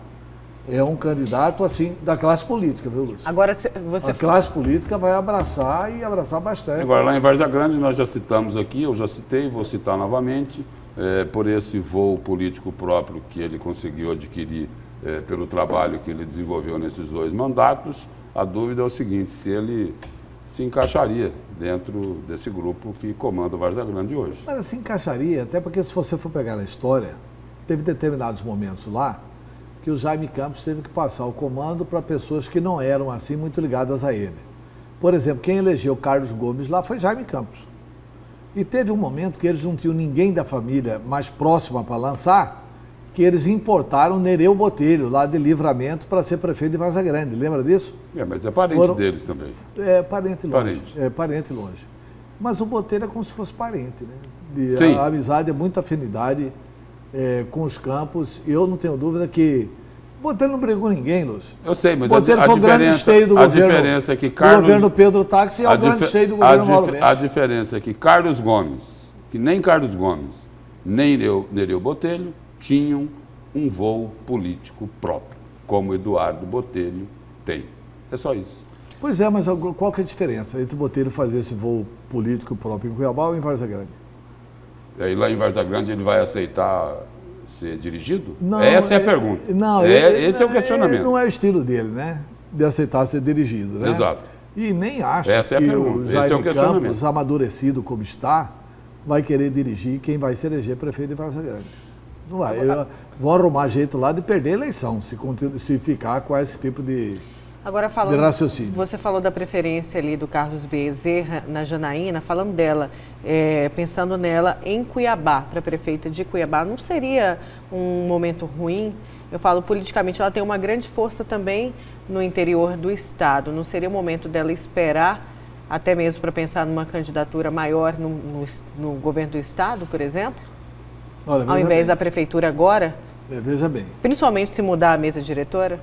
é um candidato, assim, da classe política, viu, Lúcio? Agora, você... A classe política vai abraçar e abraçar bastante. Agora, lá em Várzea Grande, nós já citamos aqui, eu já citei, vou citar novamente, por esse voo político próprio que ele conseguiu adquirir pelo trabalho que ele desenvolveu nesses 2 mandatos. A dúvida é o seguinte, se ele se encaixaria dentro desse grupo que comanda o Várzea Grande hoje. Mas se encaixaria, até porque se você for pegar na história, teve determinados momentos lá que o Jaime Campos teve que passar o comando para pessoas que não eram assim muito ligadas a ele. Por exemplo, quem elegeu Carlos Gomes lá foi Jaime Campos. E teve um momento que eles não tinham ninguém da família mais próxima para lançar, que eles importaram Nereu Botelho, lá de Livramento, para ser prefeito de Várzea Grande. Lembra disso? Mas é parente deles também. É parente longe. É parente longe. Mas o Botelho é como se fosse parente, né? Sim. A amizade é muita afinidade com os Campos. E eu não tenho dúvida que o Botelho não brigou ninguém, Lúcio. Eu sei, mas Botelho foi o grande esteio do governo. Diferença é que Carlos, do governo Pedro Táxi é o grande esteio do governo Mauro Mendes. A diferença é que Carlos Gomes, que nem Carlos Gomes, nem Nereu Botelho, tinham um voo político próprio, como Eduardo Botelho tem. É só isso. Pois é, mas qual que é a diferença entre o Botelho fazer esse voo político próprio em Cuiabá ou em Várzea Grande? E aí lá em Várzea Grande ele vai aceitar ser dirigido? Não, essa é a pergunta. Não, esse é o questionamento. Não é o estilo dele, né? De aceitar ser dirigido, né? Exato. E nem acho Essa é a que pergunta. o Jaime questionamento. Campos, amadurecido como está, vai querer dirigir quem vai se eleger prefeito de Várzea Grande. Não vai. Vão arrumar jeito lá de perder a eleição, se ficar com esse tipo de raciocínio. Você falou da preferência ali do Carlos Bezerra na Janaína, falando dela, pensando nela em Cuiabá, para prefeita de Cuiabá, não seria um momento ruim? Eu falo politicamente, ela tem uma grande força também no interior do estado, não seria o momento dela esperar até mesmo para pensar numa candidatura maior no governo do estado, por exemplo? Olha, ao invés da prefeitura agora? Veja bem. Principalmente se mudar a mesa diretora?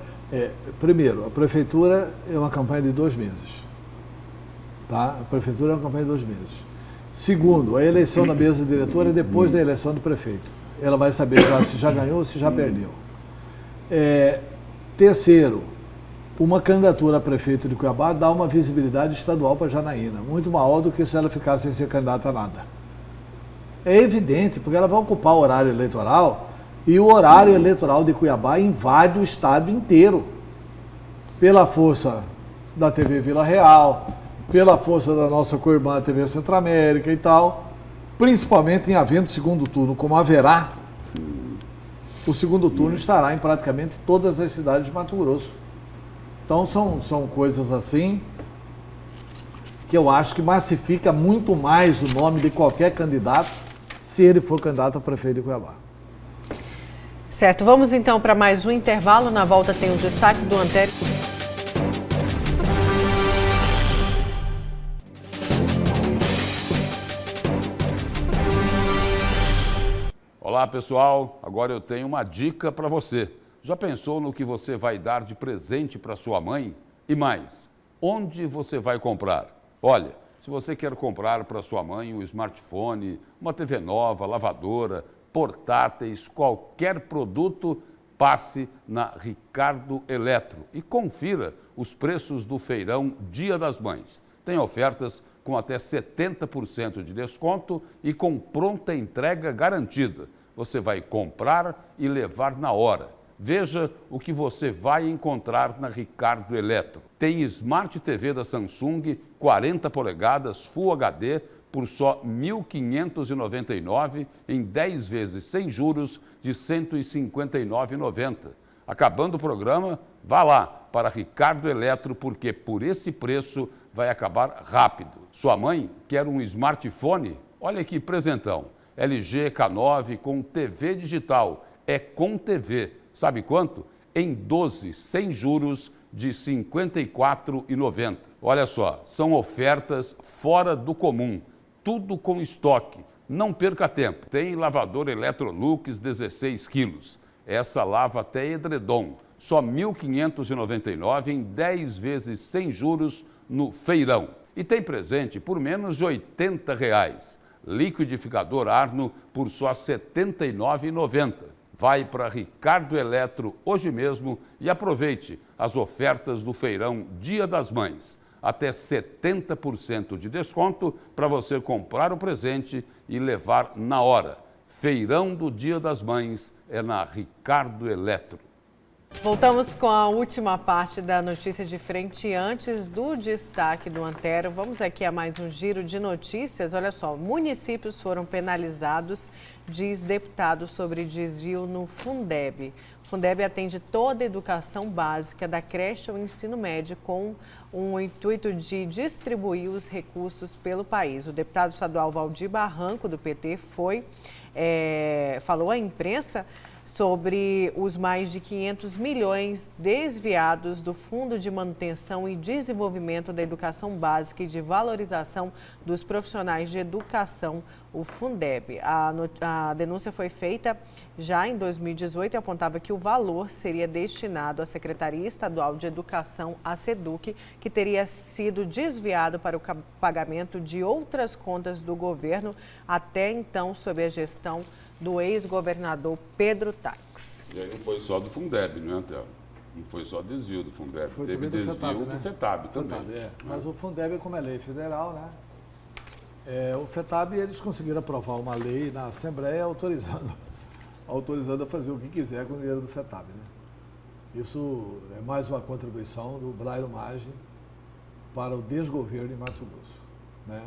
Primeiro, a prefeitura é uma campanha de 2 meses. Tá? A prefeitura é uma campanha de 2 meses. Segundo, a eleição da mesa diretora é depois da eleição do prefeito. Ela vai saber se já ganhou ou se já perdeu. Terceiro, uma candidatura a prefeito de Cuiabá dá uma visibilidade estadual para Janaína, muito maior do que se ela ficar sem ser candidata a nada. É evidente, porque ela vai ocupar o horário eleitoral e o horário eleitoral de Cuiabá invade o estado inteiro. Pela força da TV Vila Real, pela força da nossa co-irmã TV Centro-América e tal, principalmente em havendo segundo turno, como haverá, o segundo turno estará em praticamente todas as cidades de Mato Grosso. Então são coisas assim que eu acho que massifica muito mais o nome de qualquer candidato se ele for candidato a prefeito de Cuiabá. Certo, vamos então para mais um intervalo. Na volta tem um destaque do Antério. Olá pessoal, agora eu tenho uma dica para você. Já pensou no que você vai dar de presente para sua mãe? E mais, onde você vai comprar? Olha, se você quer comprar para sua mãe um smartphone, uma TV nova, lavadora, portáteis, qualquer produto, passe na Ricardo Eletro e confira os preços do feirão Dia das Mães. Tem ofertas com até 70% de desconto e com pronta entrega garantida. Você vai comprar e levar na hora. Veja o que você vai encontrar na Ricardo Eletro. Tem Smart TV da Samsung, 40 polegadas, Full HD, por só R$ 1.599 em 10 vezes sem juros de R$ 159,90. Acabando o programa, vá lá para Ricardo Eletro, porque por esse preço vai acabar rápido. Sua mãe quer um smartphone? Olha que presentão. LG K9 com TV digital. É com TV. Sabe quanto? Em 12, sem juros de R$ 54,90. Olha só, são ofertas fora do comum. Tudo com estoque. Não perca tempo. Tem lavadora Electrolux 16 quilos. Essa lava até edredom. Só R$ 1.599 em 10 vezes sem juros no feirão. E tem presente por menos de R$ 80. Liquidificador Arno por só R$ 79,90. Vai para Ricardo Eletro hoje mesmo e aproveite as ofertas do feirão Dia das Mães. Até 70% de desconto para você comprar o presente e levar na hora. Feirão do Dia das Mães é na Ricardo Eletro. Voltamos com a última parte da notícia de frente antes do destaque do Antero. Vamos aqui a mais um giro de notícias. Olha só, municípios foram penalizados, diz deputado sobre desvio no Fundeb. O Fundeb atende toda a educação básica, da creche ao ensino médio, com o intuito de distribuir os recursos pelo país. O deputado estadual Valdir Barranco, do PT, falou à imprensa sobre os mais de 500 milhões desviados do Fundo de Manutenção e Desenvolvimento da Educação Básica e de Valorização dos Profissionais de Educação, o Fundeb. A denúncia foi feita já em 2018 e apontava que o valor seria destinado à Secretaria Estadual de Educação, a SEDUC, que teria sido desviado para o pagamento de outras contas do governo, até então sob a gestão do ex-governador Pedro Tax. E aí não foi só do Fundeb, não é, Antero? Não foi só desvio do Fundeb, teve desvio do FETAB também. Mas o Fundeb, como é lei federal, né? O FETAB, eles conseguiram aprovar uma lei na Assembleia autorizando a fazer o que quiser com o dinheiro do FETAB, né? Isso é mais uma contribuição do Braille Maggi para o desgoverno em Mato Grosso, né?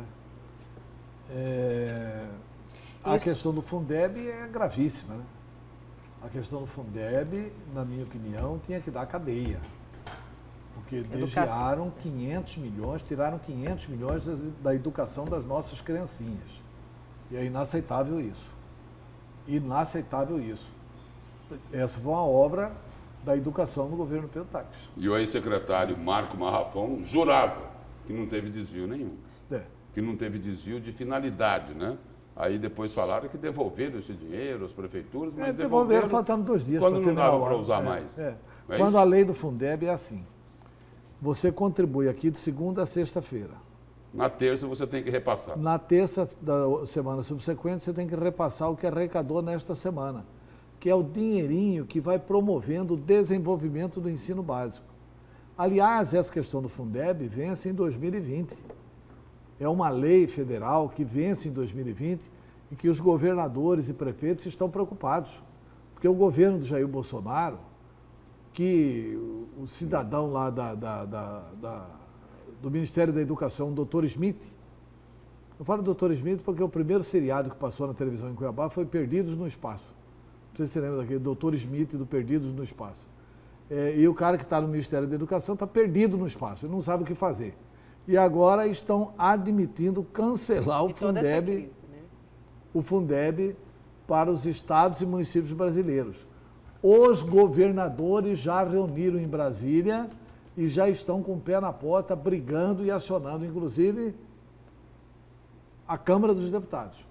A questão do Fundeb é gravíssima, né? A questão do Fundeb, na minha opinião, tinha que dar cadeia. Porque desviaram 500 milhões, tiraram 500 milhões da educação das nossas criancinhas. E é inaceitável isso. Inaceitável isso. Essa foi uma obra da educação do governo Pedro Tax. E o ex-secretário Marco Marrafão jurava que não teve desvio nenhum. Que não teve desvio de finalidade, né? Aí depois falaram que devolveram esse dinheiro às prefeituras, mas devolveram faltando 2 dias quando não dava para usar mais. Quando a lei do Fundeb é assim, você contribui aqui de segunda a sexta-feira. Na terça você tem que repassar. Na terça da semana subsequente você tem que repassar o que arrecadou nesta semana, que é o dinheirinho que vai promovendo o desenvolvimento do ensino básico. Aliás, essa questão do Fundeb vence em 2020. É uma lei federal que vence em 2020 e que os governadores e prefeitos estão preocupados. Porque o governo do Jair Bolsonaro, que o cidadão lá do Ministério da Educação, o doutor Smith, eu falo doutor Smith porque o primeiro seriado que passou na televisão em Cuiabá foi Perdidos no Espaço. Não sei se você lembra daquele doutor Smith do Perdidos no Espaço. E o cara que está no Ministério da Educação está perdido no espaço, ele não sabe o que fazer. E agora estão admitindo cancelar o Fundeb, o Fundeb para os estados e municípios brasileiros. Os governadores já reuniram em Brasília e já estão com o pé na porta, brigando e acionando, inclusive, a Câmara dos Deputados,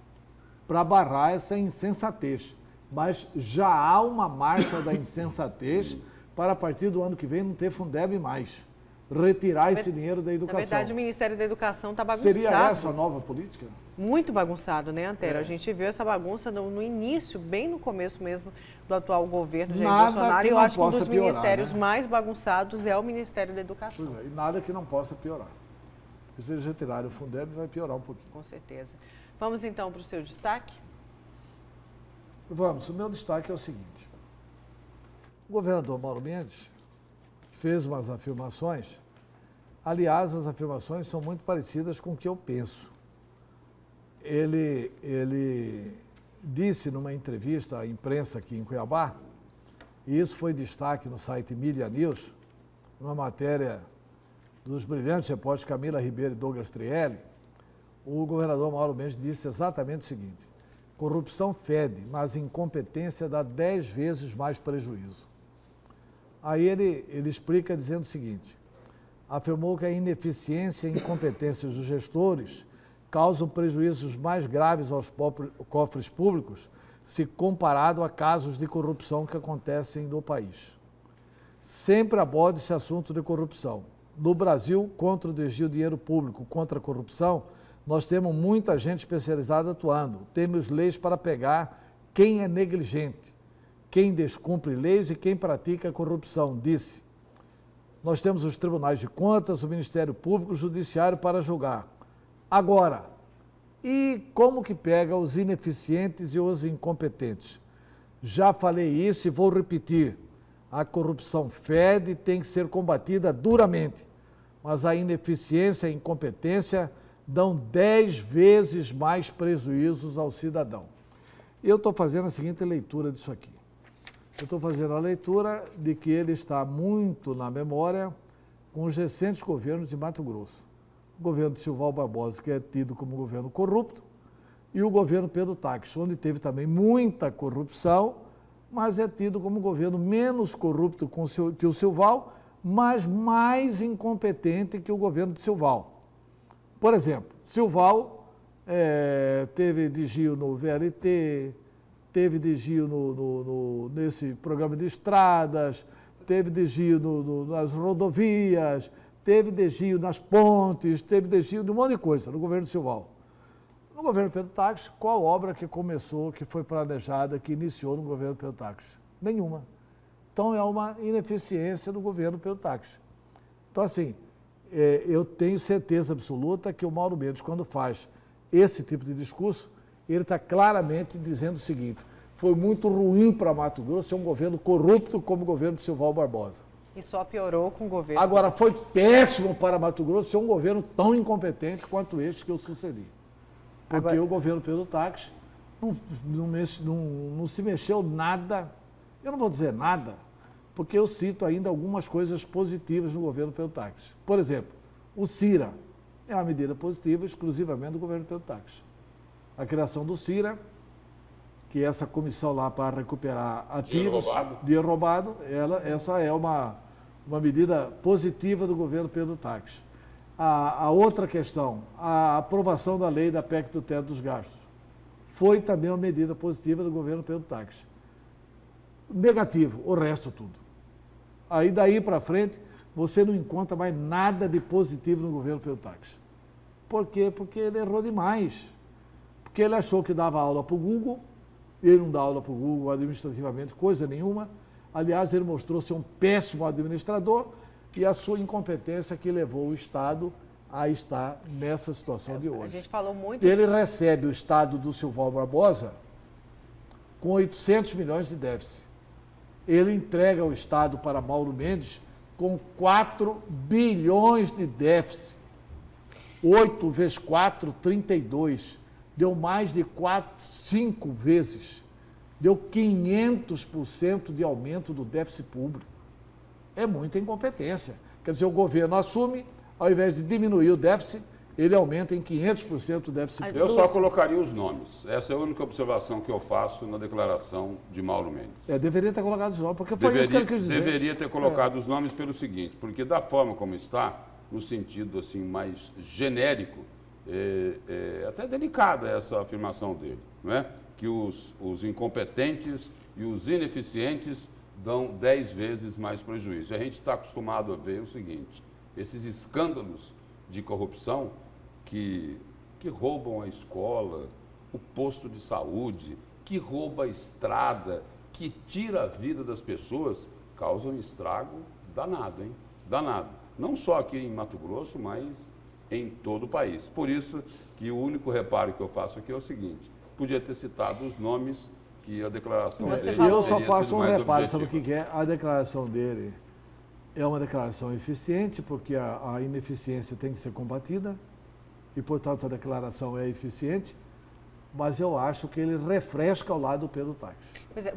para barrar essa insensatez. Mas já há uma marcha da insensatez para, a partir do ano que vem, não ter Fundeb mais. Retirar esse dinheiro da educação. Na verdade, o Ministério da Educação está bagunçado. Seria essa a nova política? Muito bagunçado, né, Antero? A gente viu essa bagunça no início, bem no começo mesmo do atual governo Jair Bolsonaro. E eu acho que um dos ministérios mais bagunçados é o Ministério da Educação. E nada que não possa piorar. Porque se eles retirarem o Fundeb, vai piorar um pouquinho. Com certeza. Vamos então para o seu destaque? Vamos. O meu destaque é o seguinte. O governador Mauro Mendes fez umas afirmações. Aliás, as afirmações são muito parecidas com o que eu penso. Ele disse numa entrevista à imprensa aqui em Cuiabá, e isso foi destaque no site Mídia News, numa matéria dos brilhantes repórteres Camila Ribeiro e Douglas Trielli, o governador Mauro Mendes disse exatamente o seguinte: corrupção fede, mas incompetência dá 10 vezes mais prejuízo. Aí ele explica dizendo o seguinte: afirmou que a ineficiência e incompetência dos gestores causam prejuízos mais graves aos cofres públicos se comparado a casos de corrupção que acontecem no país. Sempre aborda esse assunto de corrupção. No Brasil, contra o desvio de dinheiro público, contra a corrupção, nós temos muita gente especializada atuando. Temos leis para pegar quem é negligente, quem descumpre leis e quem pratica a corrupção, disse. Nós temos os tribunais de contas, o Ministério Público, o Judiciário para julgar. Agora, E como que pega os ineficientes e os incompetentes? Já falei isso e vou repetir. A corrupção fede e tem que ser combatida duramente, mas a ineficiência e a incompetência dão 10 vezes mais prejuízos ao cidadão. Eu estou fazendo a seguinte leitura disso aqui. Eu estou fazendo a leitura de que ele está muito na memória com os recentes governos de Mato Grosso. O governo de Silval Barbosa, que é tido como governo corrupto, e o governo Pedro Taques, onde teve também muita corrupção, mas é tido como governo menos corrupto que o Silval, mas mais incompetente que o governo de Silval. Por exemplo, Silval teve desvio no VLT, teve desvio nesse programa de estradas, teve desvio nas rodovias, teve desvio nas pontes, teve desvio de um monte de coisa no governo de Silval. No governo Pedro Taques, qual obra que começou, que foi planejada, que iniciou no governo Pedro Taques? Nenhuma. Então é uma ineficiência do governo Pedro Taques. Então, assim, eu tenho certeza absoluta que o Mauro Mendes, quando faz esse tipo de discurso, ele está claramente dizendo o seguinte: foi muito ruim para Mato Grosso ser um governo corrupto como o governo de Silval Barbosa. E só piorou com o governo. Agora, foi péssimo para Mato Grosso ser um governo tão incompetente quanto este que eu sucedi. Porque o governo Pedro Taques não se mexeu nada. Eu não vou dizer nada, porque eu cito ainda algumas coisas positivas no governo Pedro Taques. Por exemplo, o CIRA é uma medida positiva exclusivamente do governo Pedro Taques. A criação do CIRA, que é essa comissão lá para recuperar ativos, dinheiro roubado, essa é uma medida positiva do governo Pedro Taques. A outra questão, a aprovação da lei da PEC do teto dos gastos, foi também uma medida positiva do governo Pedro Taques. Negativo, o resto tudo. Aí daí para frente, você não encontra mais nada de positivo no governo Pedro Taques. Por quê? Porque ele errou demais. Porque ele achou que dava aula para o Google, ele não dá aula para o Google administrativamente, coisa nenhuma. Aliás, ele mostrou ser um péssimo administrador e a sua incompetência que levou o Estado a estar nessa situação de hoje. A gente falou muito... Ele recebe o Estado do Silval Barbosa com 800 milhões de déficit. Ele entrega o Estado para Mauro Mendes com 4 bilhões de déficit. 8 vezes 4, 32. Deu mais de 5 vezes. Deu 500% de aumento do déficit público. É muita incompetência. Quer dizer, o governo assume, ao invés de diminuir o déficit, ele aumenta em 500% o déficit público. Eu só colocaria os nomes. Essa é a única observação que eu faço na declaração de Mauro Mendes. Deveria ter colocado os nomes, porque foi isso que ele quis dizer. Deveria ter colocado os nomes pelo seguinte, porque da forma como está, no sentido assim mais genérico, é até delicada essa afirmação dele, não é? Que os incompetentes e os ineficientes dão 10 vezes mais prejuízo. A gente está acostumado a ver o seguinte: esses escândalos de corrupção que roubam a escola, o posto de saúde, que rouba a estrada, que tira a vida das pessoas, causam um estrago danado, hein? Danado. Não só aqui em Mato Grosso, mas em todo o país. Por isso que o único reparo que eu faço aqui é o seguinte: podia ter citado os nomes que a declaração dele... Eu só faço um reparo, sabe o que é? A declaração dele é uma declaração eficiente, porque a ineficiência tem que ser combatida, e, portanto, a declaração é eficiente, mas eu acho que ele refresca ao lado do Pedro Taques.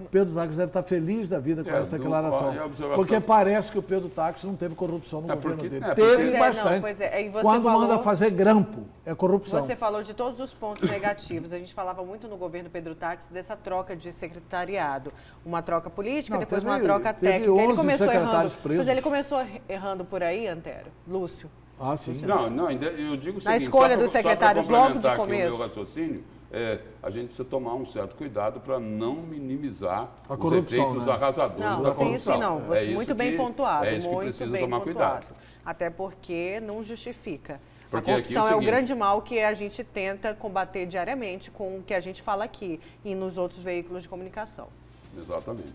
Pedro Taques deve estar feliz da vida com essa declaração, porque parece que o Pedro Taques não teve corrupção no governo dele. Teve bastante. Quando manda fazer grampo, é corrupção. Você falou de todos os pontos negativos. A gente falava muito no governo Pedro Taques dessa troca de secretariado. Uma troca política, depois uma troca técnica. Ele começou errando. Mas ele começou errando por aí, Antero? Lúcio? Ah, sim. Não, eu digo o seguinte... Na escolha dos secretários logo de começo. O meu raciocínio, a gente precisa tomar um certo cuidado para não minimizar os efeitos arrasadores da corrupção. Não, muito bem pontuado. É isso que precisa tomar cuidado. Até porque não justifica. Porque a corrupção é o grande mal que a gente tenta combater diariamente com o que a gente fala aqui e nos outros veículos de comunicação. Exatamente.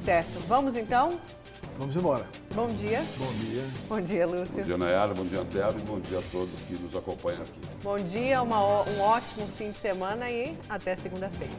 Certo. Vamos então Vamos embora. Bom dia. Bom dia. Bom dia, Lúcio. Bom dia, Nayara, bom dia, Antero, e bom dia a todos que nos acompanham aqui. Bom dia, um ótimo fim de semana e até segunda-feira.